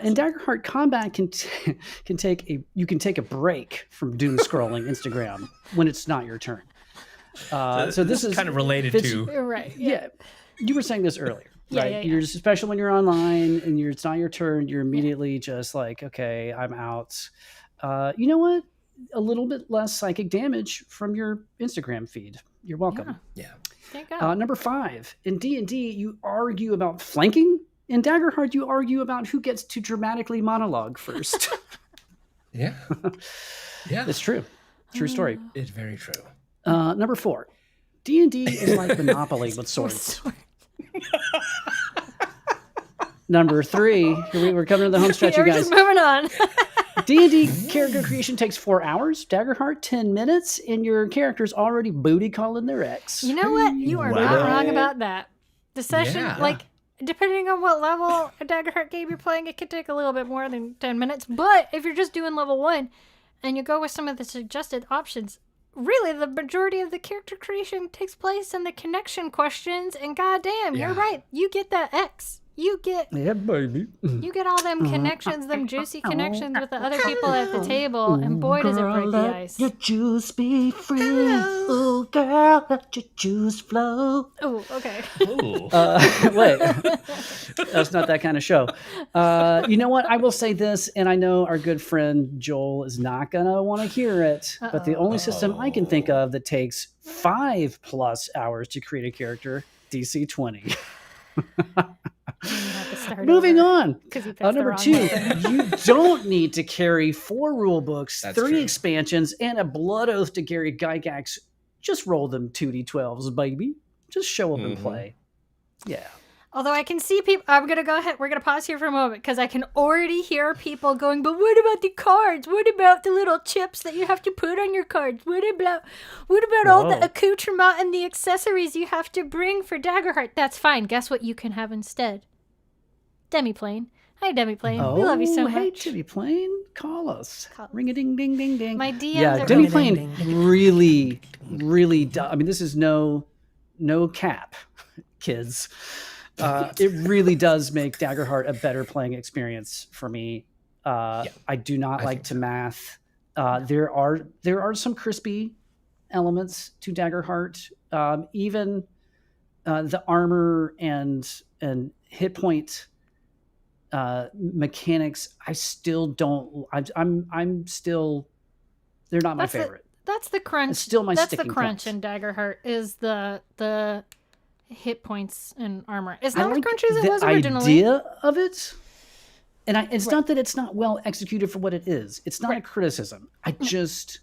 In Daggerheart, combat can take a break from doom scrolling Instagram when it's not your turn. So this is kind of related to right. Yeah, you were saying this earlier. Right. You're just, especially when you're online and it's not your turn, you're immediately just like, okay, I'm out. You know what? A little bit less psychic damage from your Instagram feed. You're welcome. Yeah. There you go. Number 5, in D&D, you argue about flanking. In Daggerheart, you argue about who gets to dramatically monologue first. Yeah. It's true. True story. It's very true. Number 4, D&D is like Monopoly with swords. Number 3, we're coming to the home stretch, you guys. We're just moving on. D&D character creation takes 4 hours. Daggerheart, 10 minutes, and your character's already booty calling their ex. You know what? You are not wrong about that. The session, depending on what level a Daggerheart game you're playing, it could take a little bit more than 10 minutes. But if you're just doing level 1 and you go with some of the suggested options, really the majority of the character creation takes place in the connection questions. And goddamn, you're right. You get that X. You get Yeah, baby. all them connections, them juicy connections with the other people at the table, and boy, does it break the ice. Your juice be free. Ooh, girl, let your juice flow. Oh, okay. Ooh. Wait, that's not that kind of show. You know what? I will say this, and I know our good friend Joel is not going to want to hear it, but the only system I can think of that takes 5+ hours to create a character, DC 20. Moving on. Number 2, you don't need to carry 4 rule books, That's 3 true. expansions, and a blood oath to Gary Gygax. Just roll them 2d12s, baby. Just show up and play. Yeah. Although I can see people, I'm going to go ahead. We're going to pause here for a moment because I can already hear people going, but what about the cards? What about the little chips that you have to put on your cards? What about all the accoutrement and the accessories you have to bring for Daggerheart? That's fine. Guess what you can have instead? Demiplane. Hi, Demiplane. We love you so Hey, much. Demiplane, call us. Ring a ding ding ding ding. My DMs yeah, are Demiplane really, really does. I mean, this is no cap, kids. It really does make Daggerheart a better playing experience for me. I do not like to math. There are some crispy elements to Daggerheart. Even the armor and hit point mechanics, I still don't. I'm still. They're not my favorite. That's the crunch. It's still my That's the sticking crunch point. in Daggerheart is the hit points and armor. It's not I as like crunchy as it was the originally. idea of it, and it's not that it's not well executed for what it is. It's not a criticism. I just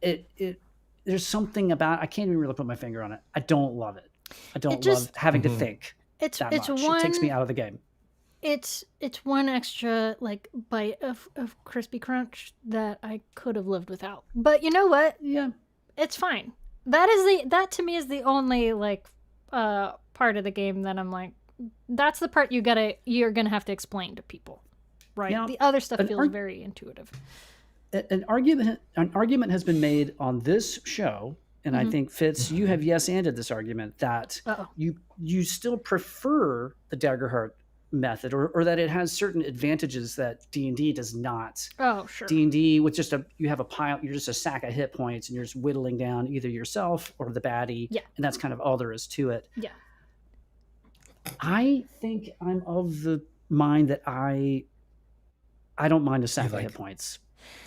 there's something about I can't even really put my finger on it. I don't love it. I don't love having to think It's that it's much. one. It takes me out of the game. It's one extra like bite of crispy crunch that I could have lived without. But you know what? Yeah, it's fine. That to me is the only like part of the game that I'm like, that's the part you're gonna have to explain to people, right? Now, the other stuff feels very intuitive. An argument has been made on this show, and I think Fitz, you have yes-anded this argument that you still prefer the Daggerheart method, or that it has certain advantages that D&D does not. Oh, sure. D&D with you have a pile, you're just a sack of hit points, and you're just whittling down either yourself or the baddie, and that's kind of all there is to it. Yeah. I think I'm of the mind that I don't mind a sack of hit points.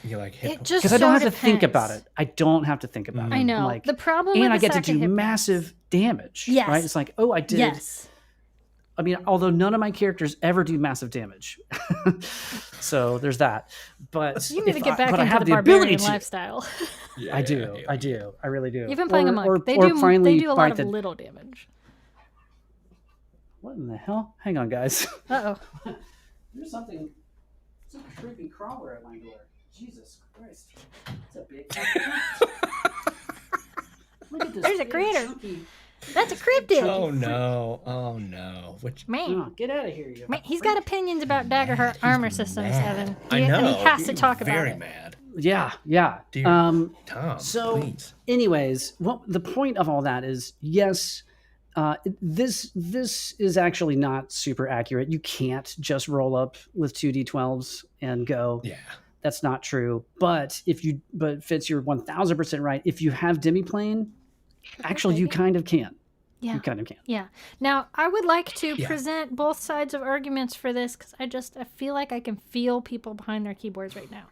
You like hit points? Because I don't have to think about it. I don't have to think about it. I know. Like, the problem and with I get to sack of do hit massive damage. Yes. Right? It's like, oh, I did. Yes. I mean, although none of my characters ever do massive damage, so there's that. But you need to get back but into I have the the barbarian ability to. lifestyle. I do. I really do. You've been playing a monk. They do a lot of little damage. What in the hell? Hang on, guys. Uh-oh. There's something. It's a creepy crawler at my door. Jesus Christ. It's a big. Look at this. There's a critter. That's a cryptid. Oh no! Which man? Oh, get out of here, you! Man, he's got opinions about Daggerheart armor systems, Evan. I know. And he has to talk about very it. mad. Yeah. Dear Tom, so, please. anyways, the point of all that is, yes, this is actually not super accurate. You can't just roll up with 2d12s and go. Yeah. That's not true. But Fitz, you're 1000% right. If you have Demiplane, actually, you kind of can. Yeah. You kind of can. Yeah. Now, I would like to present both sides of arguments for this because I feel like I can feel people behind their keyboards right now.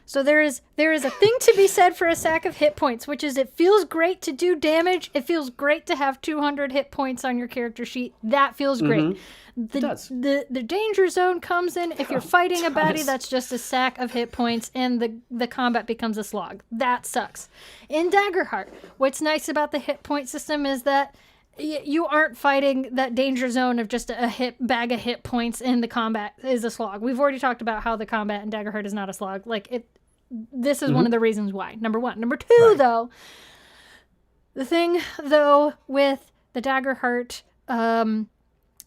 So there is a thing to be said for a sack of hit points, which is it feels great to do damage. It feels great to have 200 hit points on your character sheet. That feels great. It does. The danger zone comes in if you're fighting a baddie that's just a sack of hit points and the combat becomes a slog. That sucks. In Daggerheart, what's nice about the hit point system is that you aren't fighting that danger zone of just a bag of hit points and the combat is a slog. We've already talked about how the combat in Daggerheart is not a slog. This is one of the reasons why. Number one. Number two, though, the thing, though, with the Daggerheart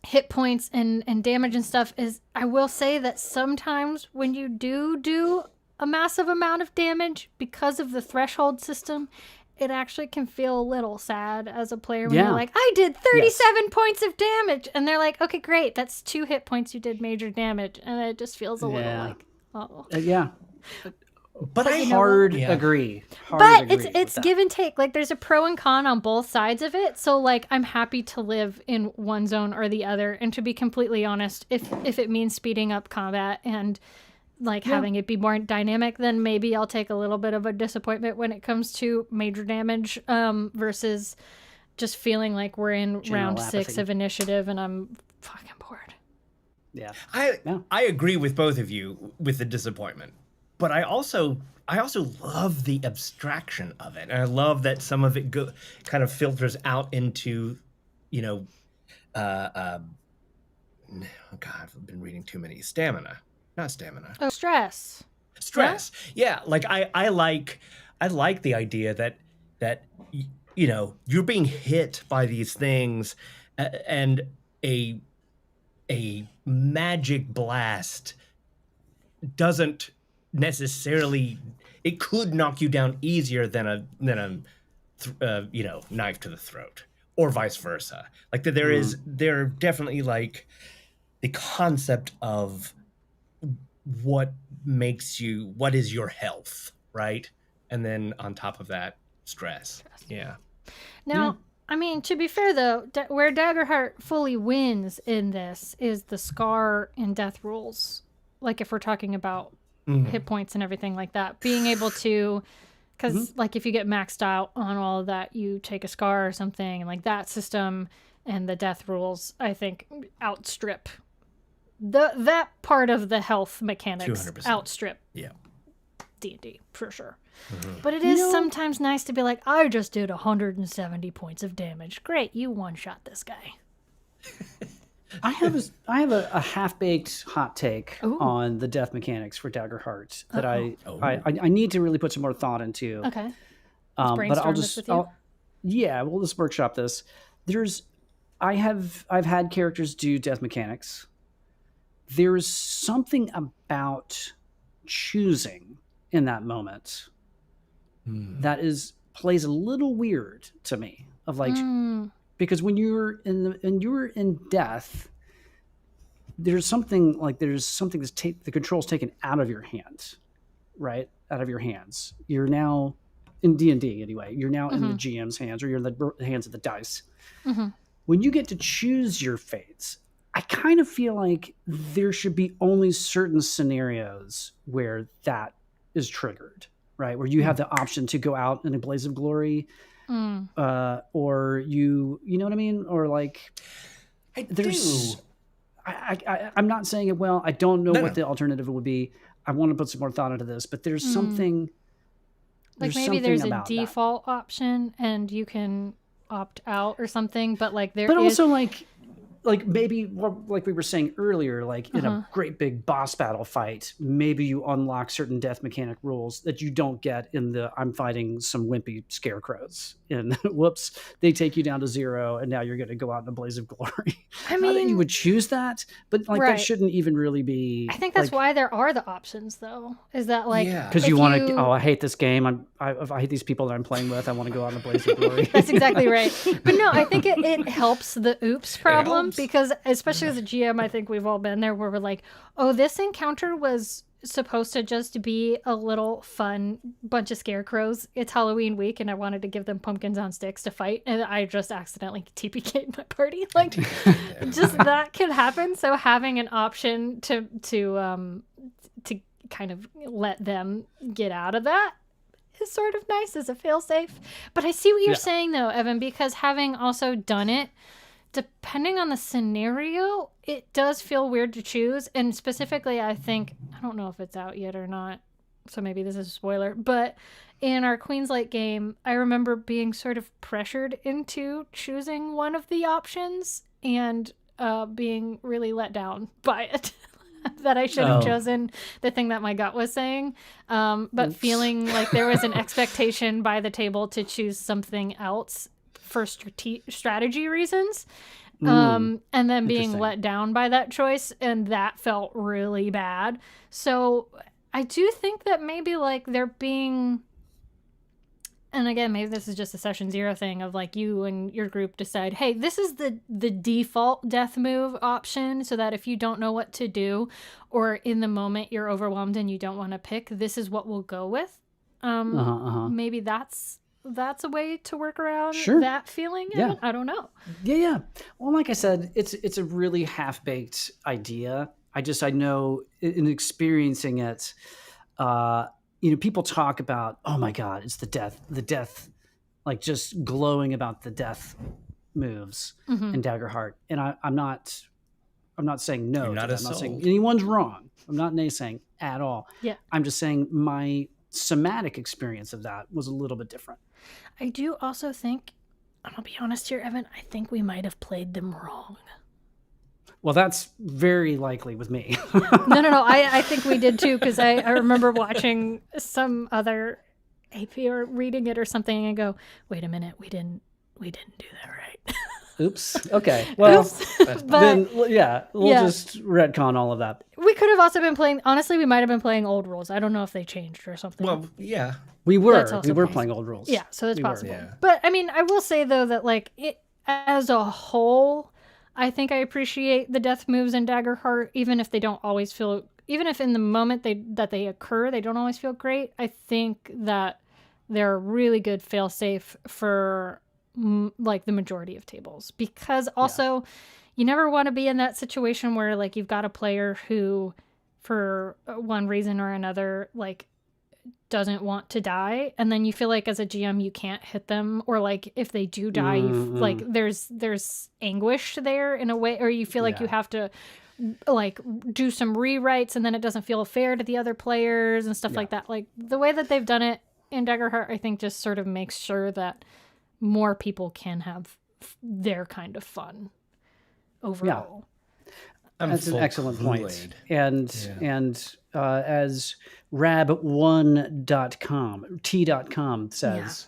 hit points and damage and stuff is I will say that sometimes when you do a massive amount of damage because of the threshold system, it actually can feel a little sad as a player when Yeah. you're like, I did 37 points of damage. And they're like, okay, great. That's 2 hit points you did major damage. And it just feels a little like, oh. Yeah. But I Hard Yeah. agree. But it's give and take. Like, there's a pro and con on both sides of it. So, like, I'm happy to live in one zone or the other. And to be completely honest, if it means speeding up combat and like having it be more dynamic, then maybe I'll take a little bit of a disappointment when it comes to major damage versus just feeling like we're in round 6 of initiative and I'm fucking bored. Yeah. I agree with both of you with the disappointment. But I also love the abstraction of it. And I love that some of it kind of filters out into, oh God, I've been reading too many. Not stamina. Oh, stress. Yeah. Like I like the idea that you're being hit by these things and a magic blast doesn't necessarily, it could knock you down easier than a knife to the throat, or vice versa. Like there definitely like the concept of what is your health, right? And then on top of that, stress. Yeah. Now, I mean, to be fair though, where Daggerheart fully wins in this is the scar and death rules. Like if we're talking about hit points and everything like that, being able to, because like if you get maxed out on all of that, you take a scar or something, and like that system and the death rules, I think, outstrip that part of the health mechanics. 200%. Outstrip Yeah. D&D for sure. But it is sometimes nice to be like, I just did 170 points of damage. Great, you one-shot this guy. I have a half-baked hot take on the death mechanics for Daggerheart that I need to really put some more thought into. Okay. But we'll just workshop this. I've had characters do death mechanics. There's something about choosing in that moment that plays a little weird to me. Of like, because when you're in death, there's something that's the control's taken out of your hands, right? Out of your hands. You're now in D&D anyway. You're now in the GM's hands, or you're in the hands of the dice. When you get to choose your fates, I kind of feel like there should be only certain scenarios where that is triggered, right? Where you have the option to go out in a blaze of glory, or you know what I mean? Or like, I'm not saying it well. I don't know what the alternative would be. I want to put some more thought into this, but there's something. Like maybe there's a default option and you can opt out or something, but like there is. But also like maybe like we were saying earlier, like in a great big boss battle fight, maybe you unlock certain death mechanic rules that you don't get in the I'm fighting some wimpy scarecrows and whoops, they take you down to 0 and now you're going to go out in a blaze of glory. I mean, not that you would choose that, but like that shouldn't even really be. I think that's why there are the options though, is that like, because you want to, I hate this game. I hate these people that I'm playing with. I want to go out in a blaze of glory. That's exactly right. But no, I think it helps the oops problem. Because especially as a GM, I think we've all been there where we're like, oh, this encounter was supposed to just be a little fun bunch of scarecrows. It's Halloween week and I wanted to give them pumpkins on sticks to fight. And I just accidentally TPK'd my party. Like just that can happen. So having an option to kind of let them get out of that is sort of nice as a failsafe. But I see what you're saying though, Evan, because having also done it, depending on the scenario, it does feel weird to choose. And specifically, I think, I don't know if it's out yet or not, so maybe this is a spoiler, but in our Queen's Light game, I remember being sort of pressured into choosing one of the options and being really let down by it. That I should have chosen the thing that my gut was saying. But feeling like there was an expectation by the table to choose something else for strategy reasons, and then being let down by that choice, and that felt really bad. So I do think that maybe like there being and again, maybe this is just a session 0 thing of like you and your group decide, hey, this is the default death move option, so that if you don't know what to do or in the moment you're overwhelmed and you don't want to pick, this is what we'll go with. Maybe that's a way to work around that feeling. Yeah. I don't know. Yeah. Well, like I said, it's a really half-baked idea. I know in experiencing it, people talk about, oh my God, it's the death, like just glowing about the death moves in Daggerheart. And I'm not saying no. You're not to that. I'm not sold. saying anyone's wrong. I'm not naysaying at all. Yeah. I'm just saying my somatic experience of that was a little bit different. I do also think, I'm gonna be honest here, Evan, I think we might have played them wrong. Well, that's very likely with me. No. I think we did too, because I remember watching some other AP or reading it or something and go, wait a minute, we didn't do that right. Oops. Okay. Well, then we'll just retcon all of that. We could have also been playing, honestly, we might have been playing old rules. I don't know if they changed or something. Well, yeah. We were playing old rules. Yeah, so it's possible. Yeah. But I mean, I will say though that like it as a whole, I think I appreciate the death moves in Daggerheart, even if they don't always feel, even if in the moment that they occur, they don't always feel great. I think that they're a really good fail-safe for like the majority of tables, because also you never want to be in that situation where like you've got a player who for one reason or another like doesn't want to die, and then you feel like as a GM you can't hit them, or like if they do die like there's anguish there in a way, or you feel like you have to like do some rewrites and then it doesn't feel fair to the other players and stuff like that. Like the way that they've done it in Daggerheart, I think just sort of makes sure that more people can have their kind of fun overall. That's an excellent point. And as rab1.com says,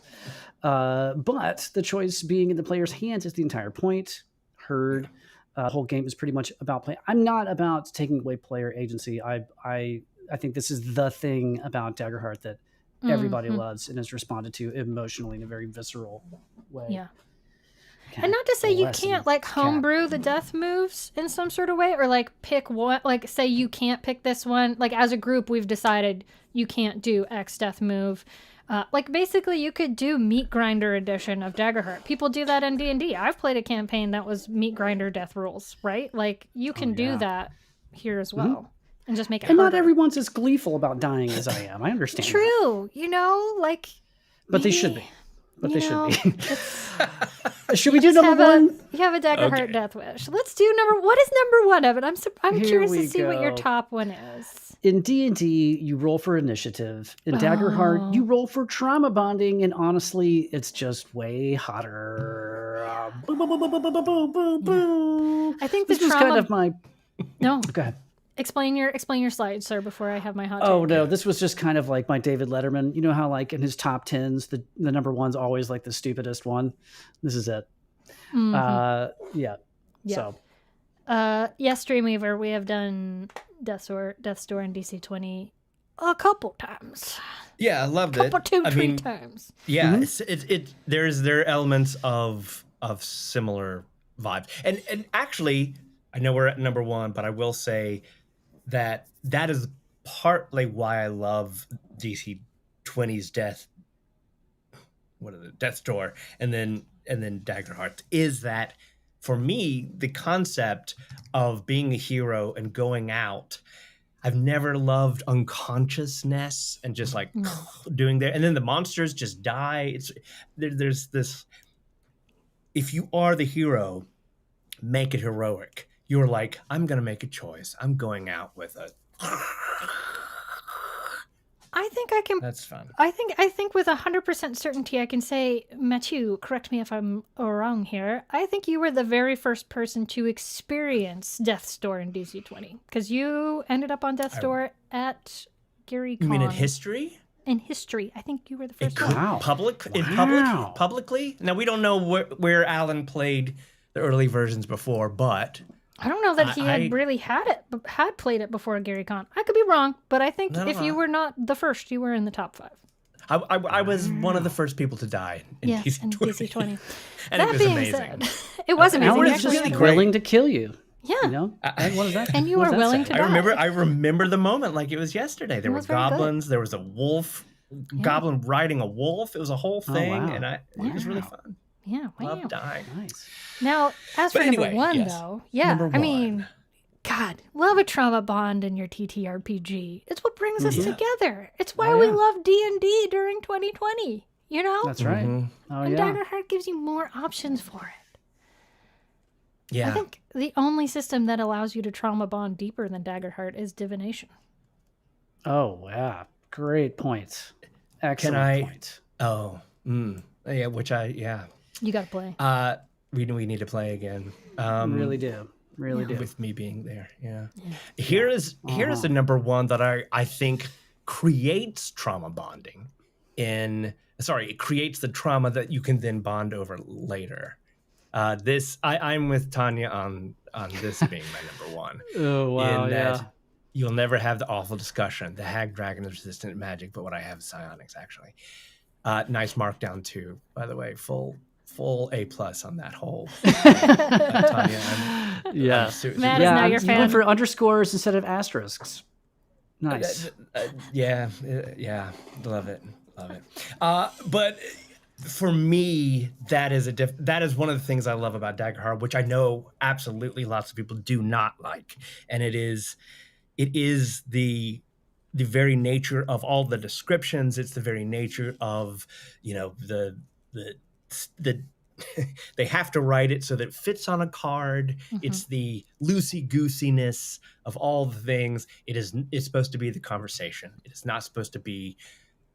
but the choice being in the player's hands is the entire point. Heard. The whole game is pretty much about play. I'm not about taking away player agency. I think this is the thing about Daggerheart that everybody loves and has responded to emotionally in a very visceral way. Yeah. And not to say you can't like homebrew the death moves in some sort of way, or like pick one, like say you can't pick this one. Like as a group, we've decided you can't do X death move. Like basically you could do Meat Grinder edition of Daggerheart. People do that in D&D. I've played a campaign that was Meat Grinder death rules, right? Like you can do that here as well. And just make it harder. Not everyone's as gleeful about dying as I am. I understand. True. That. Like. But they should be. But they should be. Should Should we do number one? You have a Daggerheart death wish. Let's do what is number one, Evan? I'm curious to see what your top one is. In D&D, you roll for initiative. In Daggerheart, you roll for trauma bonding, and honestly, it's just way hotter. Boo, boo, boo, boo, boo, boo, boo, boo, boo. I think this was kind of my. No, go ahead. Explain your slide, sir, before I have my hot take. Oh no, this was just kind of like my David Letterman. You know how like in his top tens, the number one's always like the stupidest one. This is it. Yeah. So. Yes, Dreamweaver, we have done Death Store in DC-20 a couple times. Yeah, I loved it. Three times. Yeah, there are elements of similar vibes, and actually, I know we're at number one, but I will say that is partly why I love DC-20's Death Store, and then Daggerheart, is that for me the concept of being a hero and going out. I've never loved unconsciousness and just like doing there, and then the monsters just die. There's this. If you are the hero, make it heroic. You're like, I'm gonna make a choice. I'm going out with a. I think I can. That's fun. I think with 100% certainty, I can say, Matthew, correct me if I'm wrong here. I think you were the very first person to experience Death's Door in DC-20, because you ended up on Death's Door at Gary Con. You mean in history? In history, I think you were the first one. Wow. Publicly? Now we don't know where Alan played the early versions before, but. I don't know that he had really had played it before Gary Con. I could be wrong, but I think if you were not the first, you were in the top 5. I was one of the first people to die in Yes, DC20. in DC20. And it That was being amazing. said, it was amazing. Alan You is actually just had a- willing to kill you. Yeah. You know? Right? What is that? And you what were does that willing say? to die. I remember the moment like it was yesterday. There were was very good. goblins. There was a wolf, goblin riding a wolf. It was a whole thing, wow. and it was really fun. Yeah, wow. Loved dying. Nice. Now, as for But anyway, number one, yes. though, yeah, Number I mean, one. God, love a trauma bond in your TTRPG. It's what brings us Yeah. together. It's why Oh, we yeah. love D&D during 2020, you know? That's right. Mhm. Oh, And yeah. Daggerheart gives you more options for it. Yeah. I think the only system that allows you to trauma bond deeper than Daggerheart is divination. Oh, yeah. Great point. Excellent point. Oh, yeah. You got to play. We need to play again. Really do. Really do. With me being there. Yeah. Here is the number one that I think creates trauma bonding it creates the trauma that you can then bond over later. I'm with Tanya on this being my number one. Oh, wow. In Yeah. that you'll never have the awful discussion. The hag dragon is resistant to magic, but what I have is psionics actually. Nice markdown too, by the way. Full A+ on that whole. Tanya, Yeah. Matt is now your You fan. went for underscores instead of asterisks. Nice. Yeah, love it. But for me, that is one of the things I love about Daggerheart, which I know absolutely lots of people do not like, and it is the very nature of all the descriptions. It's the very nature of the they have to write it so that it fits on a card. It's the loosey-goosiness of all the things. It's supposed to be the conversation. It is not supposed to be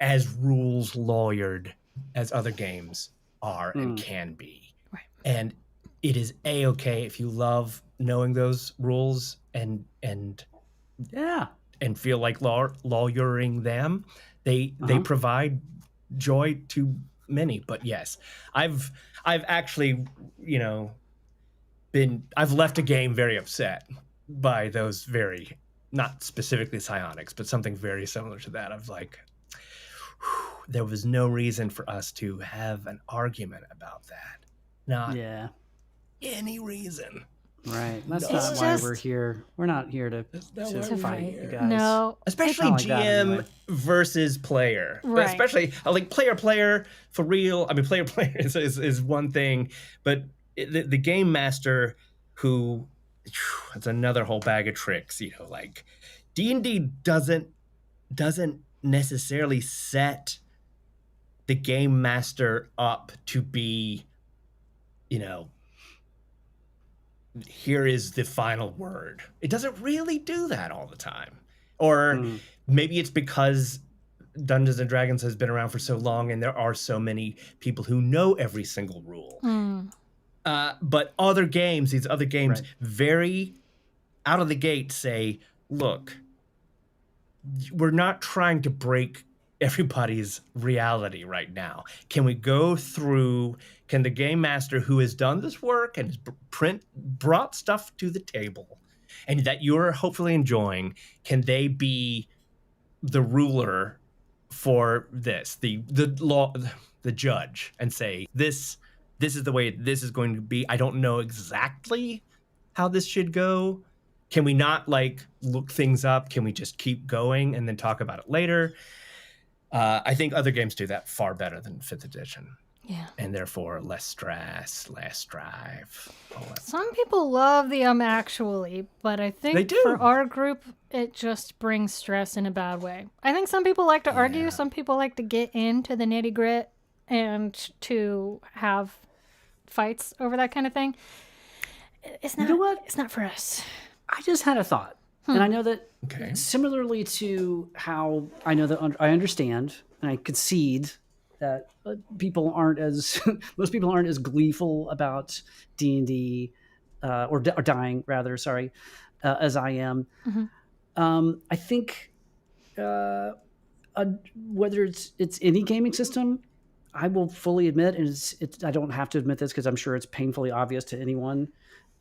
as rules lawyered as other games are and can be. Right. And it is A-okay if you love knowing those rules and feel like lawyering them. They provide joy to many. But yes, I've actually, I've left a game very upset by those very, not specifically psionics, but something very similar to that. I've like, there was no reason for us to have an argument about that. Not any reason. Right. That's No. not why we're here. We're not here to fight you guys. No. Especially It's not like that GM anyway. versus player. But Right. especially like player for real. I mean, player is one thing, but the game master who it's another whole bag of tricks. Like D&D doesn't necessarily set the game master up to be, here is the final word. It doesn't really do that all the time. Or maybe it's because Dungeons and Dragons has been around for so long and there are so many people who know every single rule. But these other games very out of the gate say, look, we're not trying to break everybody's reality right now. Can we go through, can the game master who has done this work and has brought stuff to the table and that you're hopefully enjoying, can they be the ruler for this, the law, the judge, and say, this is the way this is going to be. I don't know exactly how this should go. Can we not look things up? Can we just keep going and then talk about it later? I think other games do that far better than 5th edition. Yeah. And therefore less stress, less strive. Some people love the actually, but I They think do. for our group, it just brings stress in a bad way. I think some people like to argue. Some people like to get into the nitty grit and to have fights over that kind of thing. It's not. You know what? It's not for us. I just had a thought. And I know that Okay. similarly to how I know that I understand and I concede that most people aren't as gleeful about D&D or dying rather, sorry, as I am. I think whether it's any gaming system, I will fully admit, and I don't have to admit this because I'm sure it's painfully obvious to anyone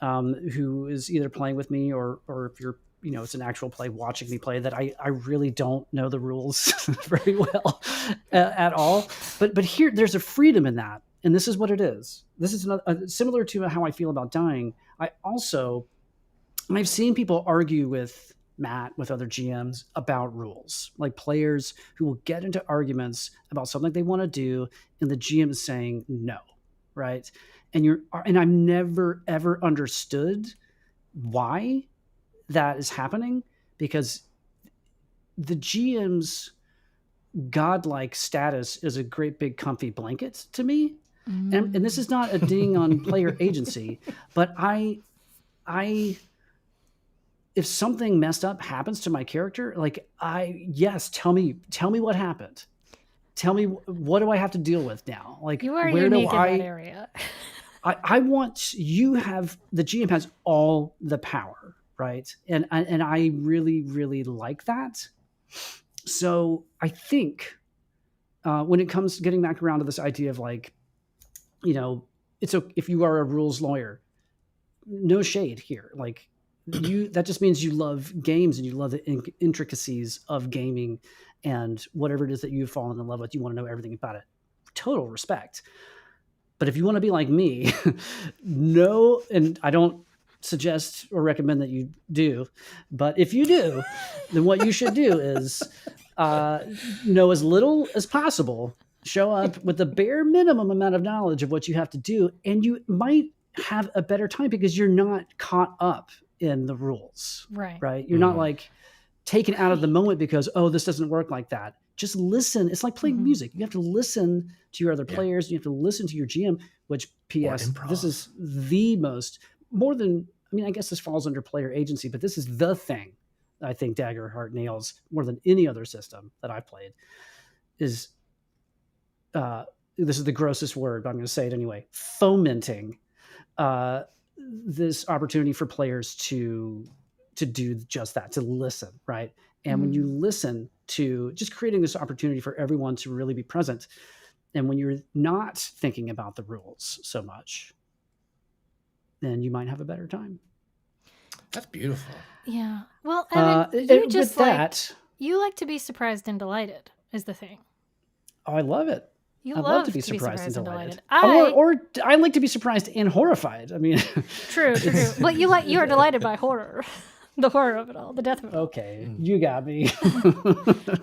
who is either playing with me or if you're it's an actual play watching me play that I really don't know the rules very well at all. But here, there's a freedom in that. And this is what it is. This is similar to how I feel about dying. I've seen people argue with Matt, with other GMs about rules, like players who will get into arguments about something they want to do, and the GM is saying no, right? And I've never ever understood why that is happening, because the GM's godlike status is a great big comfy blanket to me. And this is not a ding on player agency, but if something messed up happens to my character, like tell me what happened. Tell me, what do I have to deal with now? Like, you are unique in that area. I want the GM has all the power, right? And I really, really like that. So I think when it comes to getting back around to this idea of like, if you are a rules lawyer, no shade here. Like that just means you love games and you love the intricacies of gaming and whatever it is that you've fallen in love with. You want to know everything about it. Total respect. But if you want to be like me, no, and I don't suggest or recommend that you do, but if you do, then what you should do is know as little as possible, show up with the bare minimum amount of knowledge of what you have to do, and you might have a better time because you're not caught up in the rules. Right? You're not like taken out of the moment because, this doesn't work like that. Just listen. It's like playing music. You have to listen to your other players. You have to listen to your GM, which PS, this is the most, more than, I guess this falls under player agency, but this is the thing I think Daggerheart nails more than any other system that I've played is, this is the grossest word, but I'm going to say it anyway, fomenting this opportunity for players to do just that, to listen, right? And when you listen to just creating this opportunity for everyone to really be present, and when you're not thinking about the rules so much, then you might have a better time. That's beautiful. Yeah. Well, you just you like to be surprised and delighted is the thing. Oh, I love it. I love to be surprised and delighted. Or I like to be surprised and horrified. True. But you are delighted by horror. The horror of it all, the death of it all. Okay, you got me.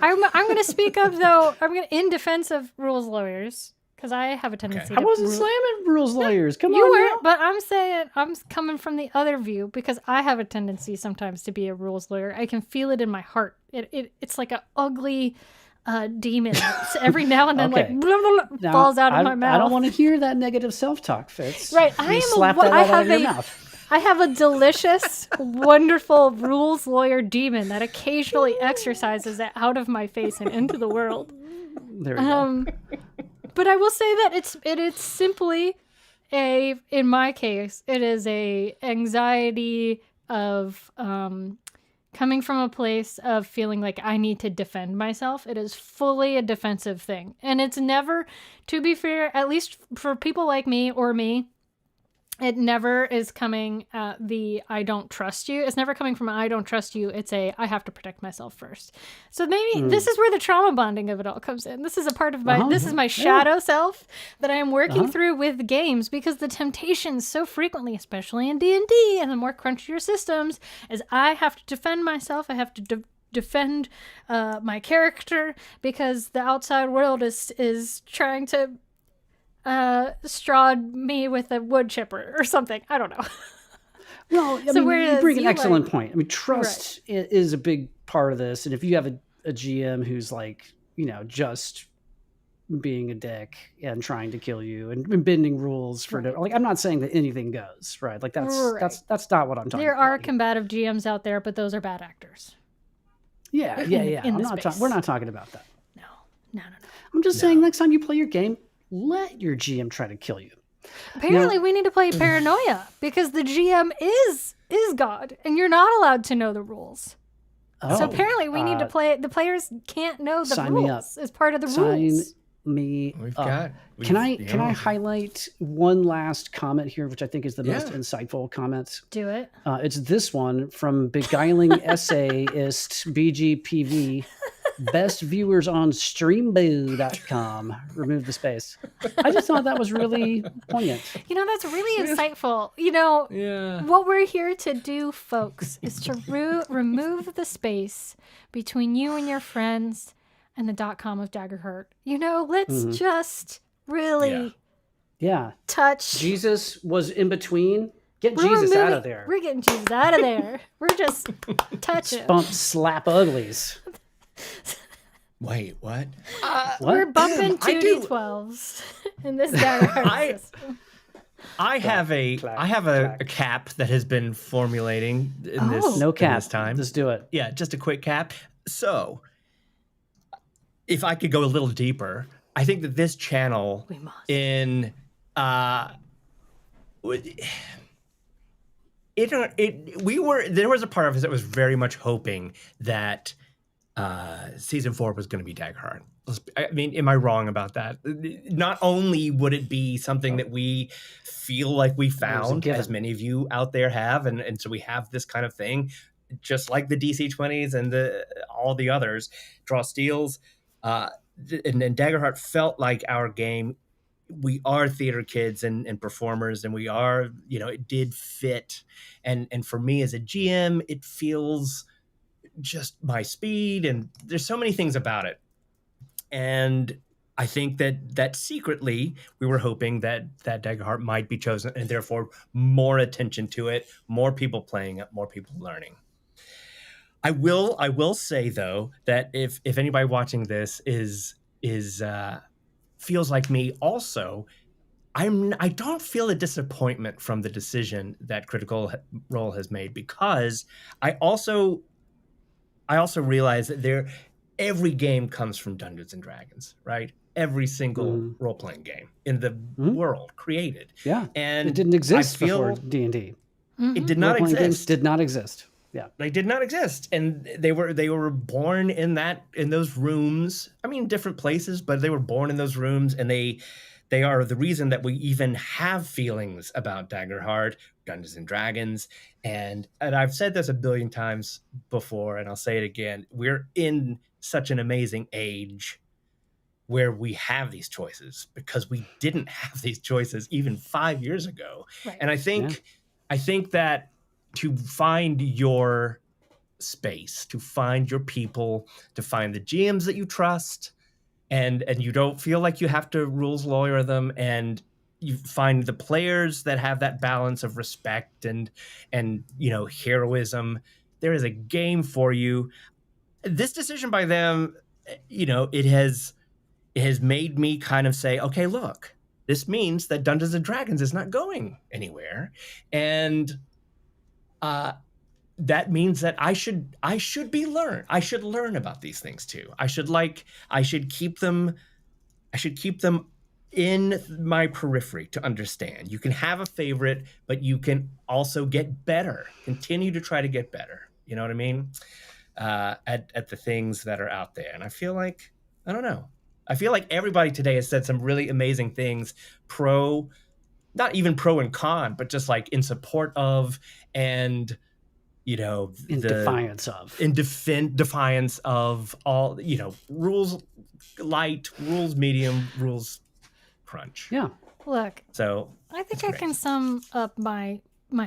I'm going to speak of, though, in defense of rules lawyers, because I have a tendency to... I wasn't slamming rules lawyers. Come on. You weren't, but I'm saying, I'm coming from the other view, because I have a tendency sometimes to be a rules lawyer. I can feel it in my heart. It's like an ugly demon. Every now and then, blah, blah, blah, falls out of my mouth. I don't want to hear that negative self-talk, Fitz. Right. Slap that right out of your mouth. I have a delicious, wonderful rules lawyer demon that occasionally exercises it out of my face and into the world. There we go. But I will say that it is simply in my case, it is a anxiety of coming from a place of feeling like I need to defend myself. It is fully a defensive thing. And it's never, to be fair, at least for people like me or me, it never is coming the I don't trust you. It's never coming from I don't trust you. It's I have to protect myself first. So maybe this is where the trauma bonding of it all comes in. This is a part of this is my shadow self that I am working through with games, because the temptations so frequently, especially in D&D and the more crunchier systems, is I have to defend myself. I have to defend my character because the outside world is trying to strawed me with a wood chipper or something. I don't know. Well, you bring an excellent point. Trust is a big part of this. And if you have a GM who's like, just being a dick and trying to kill you and bending rules for like, I'm not saying that anything goes, right? Like that's not what I'm talking about. There are combative GMs out there, but those are bad actors. Yeah. We're not talking about that. No. I'm just saying next time you play your game, let your GM try to kill you. Apparently, we need to play Paranoia because the GM is God, and you're not allowed to know the rules. So apparently, we need to play it. The players can't know the rules as part of the rules. me We've up. got. Can I highlight one last comment here, which I think is the most Yeah. insightful comment? Do it. It's this one from beguiling essayist BGPV. Best viewers on streamboo.com. Remove the space. I just thought that was really poignant. You know, that's really insightful. You know, Yeah. what we're here to do, folks, is to remove the space between you and your friends and the .com of Daggerheart. You know, let's just really touch. Jesus was in between. Get We're Jesus out removing- of there. We're getting Jesus out of there. We're just touching. Bump slap uglies. Wait, what? What? We're bumping I do. 2d12s in this Daggerheart system. I have a clack. cap that has been formulating in this No in cap. this time. Let's do it. Yeah, just a quick cap. So, if I could go a little deeper, I think that this channel We must. in there was a part of us that was very much hoping that season 4 was going to be Daggerheart. I mean, am I wrong about that? Not only would it be something that we feel like we found, as many of you out there have, and so we have this kind of thing, just like the DC-20s and all the others, Draw Steals, and then Daggerheart felt like our game. We are theater kids and performers, and we are, it did fit. And for me as a GM, it feels just my speed, and there's so many things about it. And I think that secretly we were hoping that Daggerheart might be chosen, and therefore more attention to it, more people playing it, more people learning. I will say though that if anybody watching this is feels like me also, I don't feel a disappointment from the decision that Critical Role has made, because I also realize that every game comes from Dungeons and Dragons, right? Every single role-playing game in the world created. Yeah. And it didn't exist before D&D. It did not exist. Games did not exist. Yeah. They did not exist. And they were born in those rooms. I mean, different places, but they were born in those rooms, and they are the reason that we even have feelings about Daggerheart, Dungeons and Dragons. And I've said this a billion times before, and I'll say it again. We're in such an amazing age where we have these choices, because we didn't have these choices even 5 years ago. Right. And I think that to find your space, to find your people, to find the GMs that you trust, and you don't feel like you have to rules lawyer them, and you find the players that have that balance of respect and heroism, there is a game for you. This decision by them, it has made me kind of say, okay, look, this means that Dungeons and Dragons is not going anywhere, and that means that I should learn about these things too. I should keep them in my periphery to understand. You can have a favorite, but you can also get better. Continue to try to get better. You know what I mean? At the things that are out there. And I feel like, I don't know. I feel like everybody today has said some really amazing things, not even pro and con, but just like in support of, and defiance of all, rules light, rules medium, rules crunch. Yeah. Look, so I think I can sum up my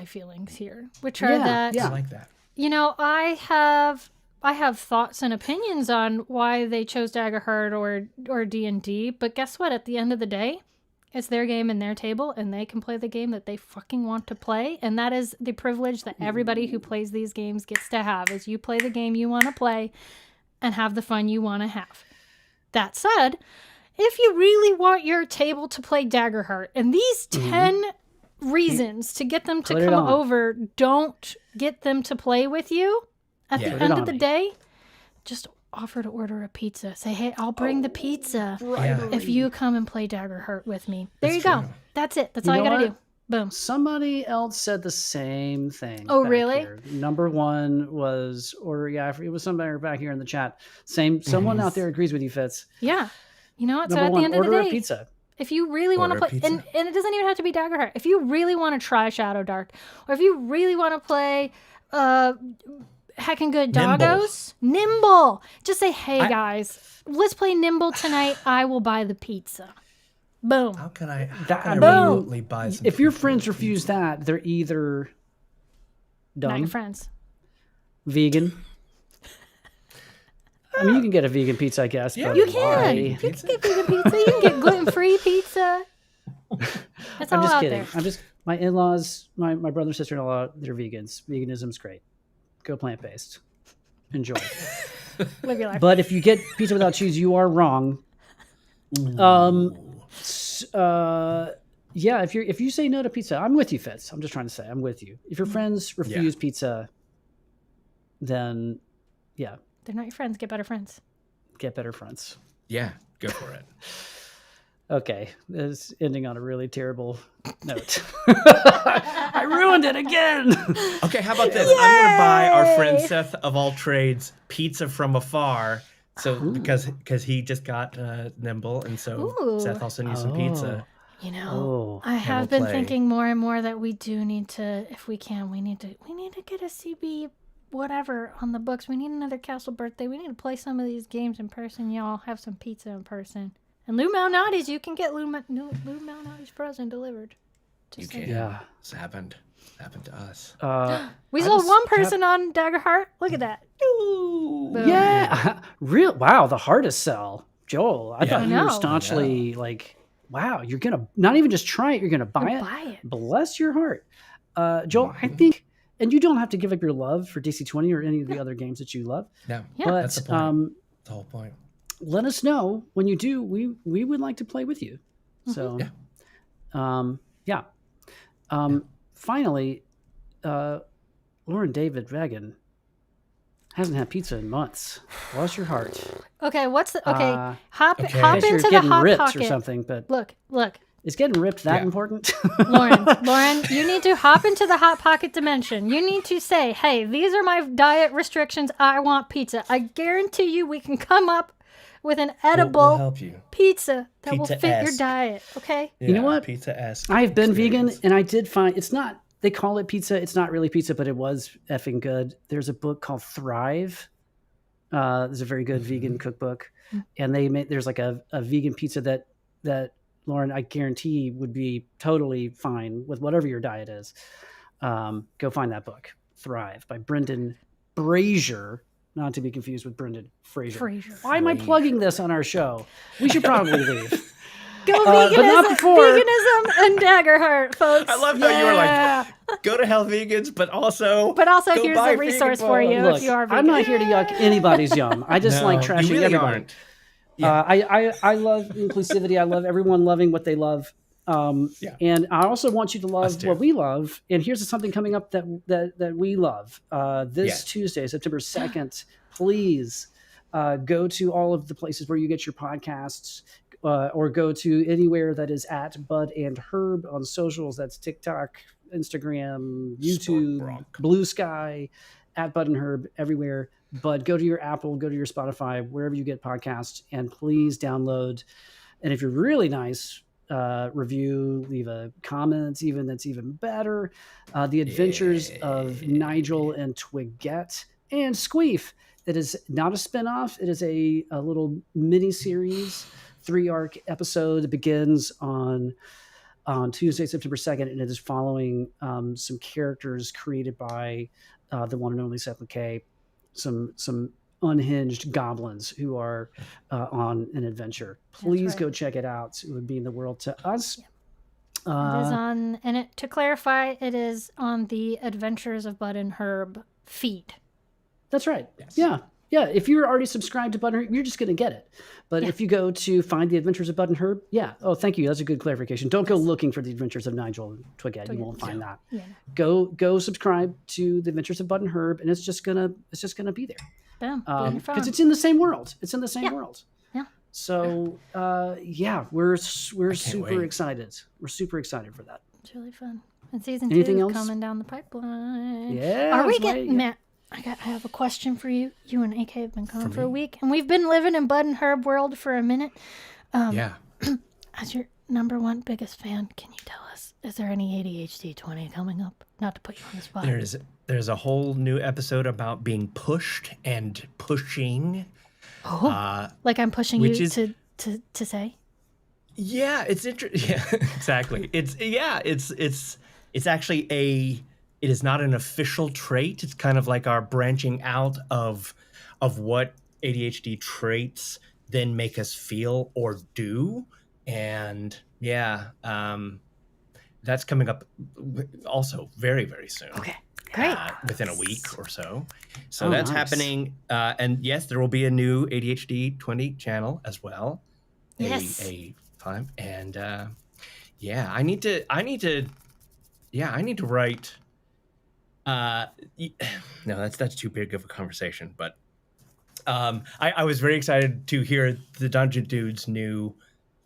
feelings here, which are that I like that. I have thoughts and opinions on why they chose Daggerheart or D&D, but guess what? At the end of the day, it's their game and their table, and they can play the game that they fucking want to play, and that is the privilege that everybody who plays these games gets to have, is you play the game you want to play and have the fun you want to have. That said, if you really want your table to play Daggerheart, and these 10 reasons to get them to come over don't get them to play with you, at the end of the day, just offer to order a pizza. Say, hey, I'll bring the pizza if you come and play Daggerheart with me. There you go. That's it. That's all you gotta do. Boom. Somebody else said the same thing. Oh, really? Here. Number one was, it was somebody back here in the chat. Someone out there agrees with you, Fitz. Yeah. You know what? So Number at the one, end of the order a day, pizza. if you really want to Order play, pizza. and it doesn't even have to be Daggerheart. If you really want to try Shadow Dark, or if you really want to play Heckin' Good Doggos, Nimble. Just say, hey guys, let's play Nimble tonight. I will buy the pizza. Boom. How can I I mean, remotely buy some if your pizza friends with refuse pizza? that, they're either Not your dumb, friends. vegan. I mean, you can get a vegan pizza, I guess. Yeah, but You Why? can. why? You can get vegan pizza. You can get gluten-free pizza. It's all I'm just out kidding. there. My in-laws, my brother and sister-in-law, they're vegans. Veganism's great. Go plant-based. Enjoy. Live your life. But if you get pizza without cheese, you are wrong. Yeah, if you say no to pizza, I'm with you, Fitz. I'm just trying to say I'm with you. If your friends refuse pizza, then yeah, They're not your friends. Get better friends. get better friends. Yeah, go for it. Okay, this is ending on a really terrible note. I ruined it again. Okay, how about this? I'm gonna buy our friend Seth of all trades pizza from afar. So because he just got Nimble, and so Ooh. Seth, I'll send you some pizza. You know, Oh, I have we'll been play. thinking more and more that we do need to, if we can, we need to get a CB whatever on the books. We need another Castle birthday. We need to play some of these games in person. Y'all have some pizza in person. And Lou Malnati's, you can get Lou Malnati's frozen delivered. You Just saying. can. Yeah. It's happened to us. We I sold just one person on Daggerheart. Look at that. Boom. Yeah, real. Wow, the hardest sell, Joel. I thought I you were know. staunchly like, wow, you're gonna not even just try it, you're gonna buy You'll it. buy it. Bless your heart, Joel. I think, and you don't have to give up your love for DC-20 or any of the other games that you love. No, Yeah. But that's the point. The whole point. let us know when you do. We would like to play with you. So, Yeah. Finally, Lauren David Reagan hasn't had pizza in months. Bless your heart. Okay, what's the hop Okay. I guess you're into the getting hot ripped pocket. or something, but Look. is getting ripped that Yeah. important? Lauren, you need to hop into the hot pocket dimension. You need to say, hey, these are my diet restrictions. I want pizza. I guarantee you we can come up with an edible We'll help you. pizza that will fit your Pizza-esque. diet, okay? You know what? Pizza-esque. I've been vegan, experience. and I did find it's not. They call it pizza. It's not really pizza, but it was effing good. There's a book called Thrive. There's a very good vegan cookbook, and there's like a vegan pizza that Lauren, I guarantee would be totally fine with whatever your diet is. Go find that book, Thrive, by Brendan Brazier, not to be confused with Brendan Fraser. Why am I plugging this on our show? We should probably leave. Go but not before. veganism and Daggerheart, folks. I love how you were like, go to hell, vegans, but also But also, go here's buy a resource vegan for you books. if you are vegan. I'm not here to yuck anybody's yum. I just like No, trashing you really everybody. aren't. Yeah. I love inclusivity. I love everyone loving what they love. And I also want you to love what we love. And here's something coming up that we love. This Tuesday, September 2nd, please go to all of the places where you get your podcasts, or go to anywhere that is at Bud and Herb on socials. That's TikTok, Instagram, YouTube, Blue Sky, at Bud and Herb everywhere. But go to your Apple, go to your Spotify, wherever you get podcasts, and please download. And if you're really nice, review, leave a comment, even that's even better. The Adventures of Nigel and Twigette and Squeef. It is not a spinoff. It is a little mini series, 3-arc episode. It begins on Tuesday, September 2nd, and it is following some characters created by the one and only Seth MacKay, some unhinged goblins who are on an adventure. Please go check it out. It would mean the world to us. It is on, and to clarify, it is on the Adventures of Bud and Herb feed. That's right. Yes. Yeah. If you're already subscribed to Bud and Herb, you're just going to get it. But if you go to find the Adventures of Bud and Herb, Oh, thank you. That's a good clarification. Don't go looking for the Adventures of Nigel and Twigette. You won't find that. Yeah. Go subscribe to the Adventures of Bud and Herb, and it's just gonna be there. Boom. Because it's in the same world. It's in the same world. Yeah. So we're super excited. We're super excited for that. It's really fun. And season Anything 2 else? coming down the pipeline. Yeah. Are we getting Matt? I have a question for you. You and AK have been gone for a week, and we've been living in Bud and Herb world for a minute. Yeah. As your number one biggest fan, can you tell us, is there any ADHD 20 coming up? Not to put you on the spot. There's a whole new episode about being pushed and pushing. Like I'm pushing which you is- to say? Yeah, it's interesting. Yeah, exactly. It's actually it is not an official trait. It's kind of like our branching out of what ADHD traits then make us feel or do. And yeah, that's coming up also very, very soon. Okay, great. Within a week or so. So Oh, that's nice. happening. And yes, there will be a new ADHD 20 channel as well. Yes. A time. And yeah, I need to write. No, that's too big of a conversation. But I was very excited to hear the Dungeon Dude's new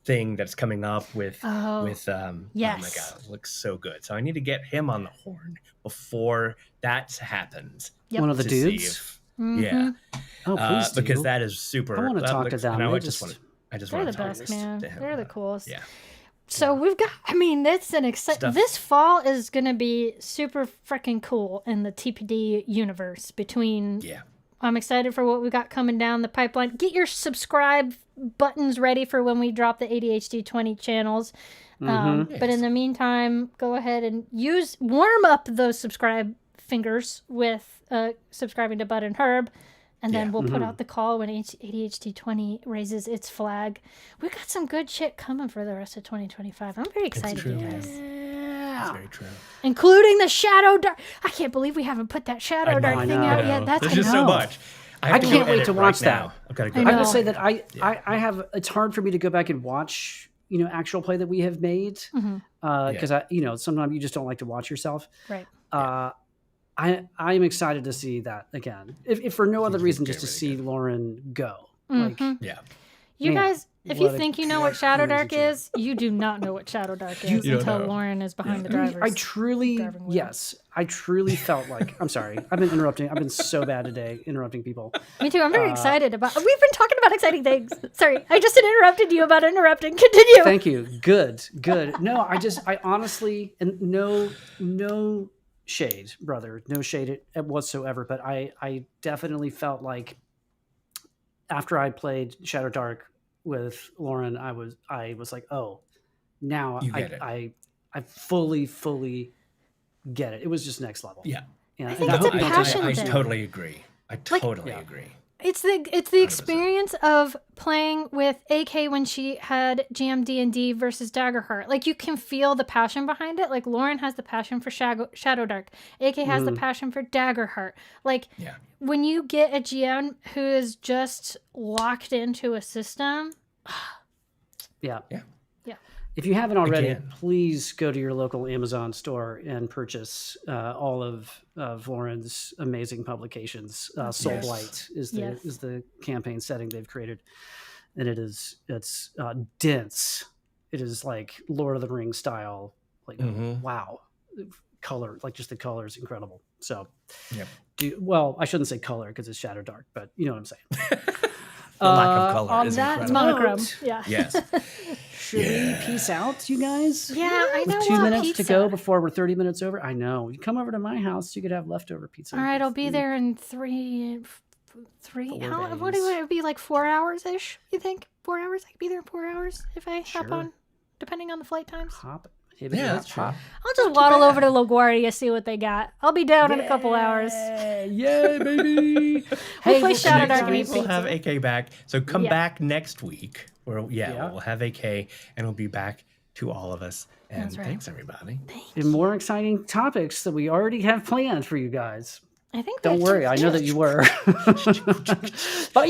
thing that's coming up with Yes. oh my god, it looks so good. So I need to get him on the horn before that happens. Yep. One of the to see dudes. if- Mhm. Yeah, Oh, please do. because that is super. I wanna that talk to looks- them. and I They just just- want to. I just They're want the to talk best, man. to him They're the about it. coolest. Yeah. So we've got, I mean, it's an Stuff. this fall is going to be super freaking cool in the TPD universe between, Yeah. I'm excited for what we got coming down the pipeline. Get your subscribe buttons ready for when we drop the ADHD 20 channels. But in the meantime, go ahead and warm up those subscribe fingers with subscribing to Bud and Herb. And then Yeah. we'll put out the call when ADHD 20 raises its flag. We've got some good shit coming for the rest of 2025. I'm very excited, true. you guys. That's very true. Including the Shadow Dart. I can't believe we haven't put that Shadow I Dart know, thing I out know. yet. That's There's just so much. I have to go can't wait edit to right watch now. that. I've got to go. I I know. will say that I have, it's hard for me to go back and watch, actual play that we have made. Because sometimes you just don't like to watch yourself. Right. I'm excited to see that again. If for no other reason, just to really see good. Lauren go. Like, Yeah. You Man, guys, if you what a think you know what Shadow crazy Dark jam. is, you do not know what Shadow Dark is You don't until know. Lauren is behind the I mean, driver's. I truly, driving wheel. yes, I truly felt like, I'm sorry, I've been interrupting. I've been so bad today interrupting people. Me too. I'm very excited about. We've been talking about exciting things. Sorry, I just interrupted you about interrupting. Continue. Thank you. Good. No, I honestly, and no shade, brother, no shade whatsoever. But I definitely felt like after I played Shadow Dark with Lauren, I was like, oh, now You get it. I fully get it. It was just next level. Yeah. And, think and it's a hope you don't take passion that I thing. personally. totally agree. I totally Yeah. agree. It's the experience of playing with AK when she had GM D&D versus Daggerheart. Like, you can feel the passion behind it. Like, Lauren has the passion for Shadow Dark. AK has the passion for Daggerheart. Like, Yeah. when you get a GM who is just locked into a system, Yeah. Yeah. If you haven't already, Again. please go to your local Amazon store and purchase all of Lauren's amazing publications. Soul Yes. Blight is Yes. the campaign setting they've created, and it's dense. It is like Lord of the Rings style. Like wow, color, like just the color is incredible. So, Yep. well, I shouldn't say color because it's Shadow Dark, but you know what I'm saying. The lack of color on is that incredible. monochrome. note, Yeah. Yes. should we peace out, you guys? Yeah, I know. With 2 minutes to go before we're 30 minutes over. I know. You come over to my house, you could have leftover pizza. All right, I'll be there in three. 4 What days. do it be, like 4 hours ish? You think 4 hours? I could be there in 4 hours if I hop Sure. on, depending on the flight times. Hop. Yeah, that's true. I'll just waddle over to LaGuardia, see what they got. I'll be down in a couple hours. Yay, baby. We'll play we'll Shadow see Dark you and eat guys. We'll have AK back. So come Yeah. back next week. Or Yeah. we'll have AK and we'll be back to all of us. And That's right. thanks everybody. And more exciting topics that we already have planned for you guys. I think Don't that's worry, I know that you were. Bye.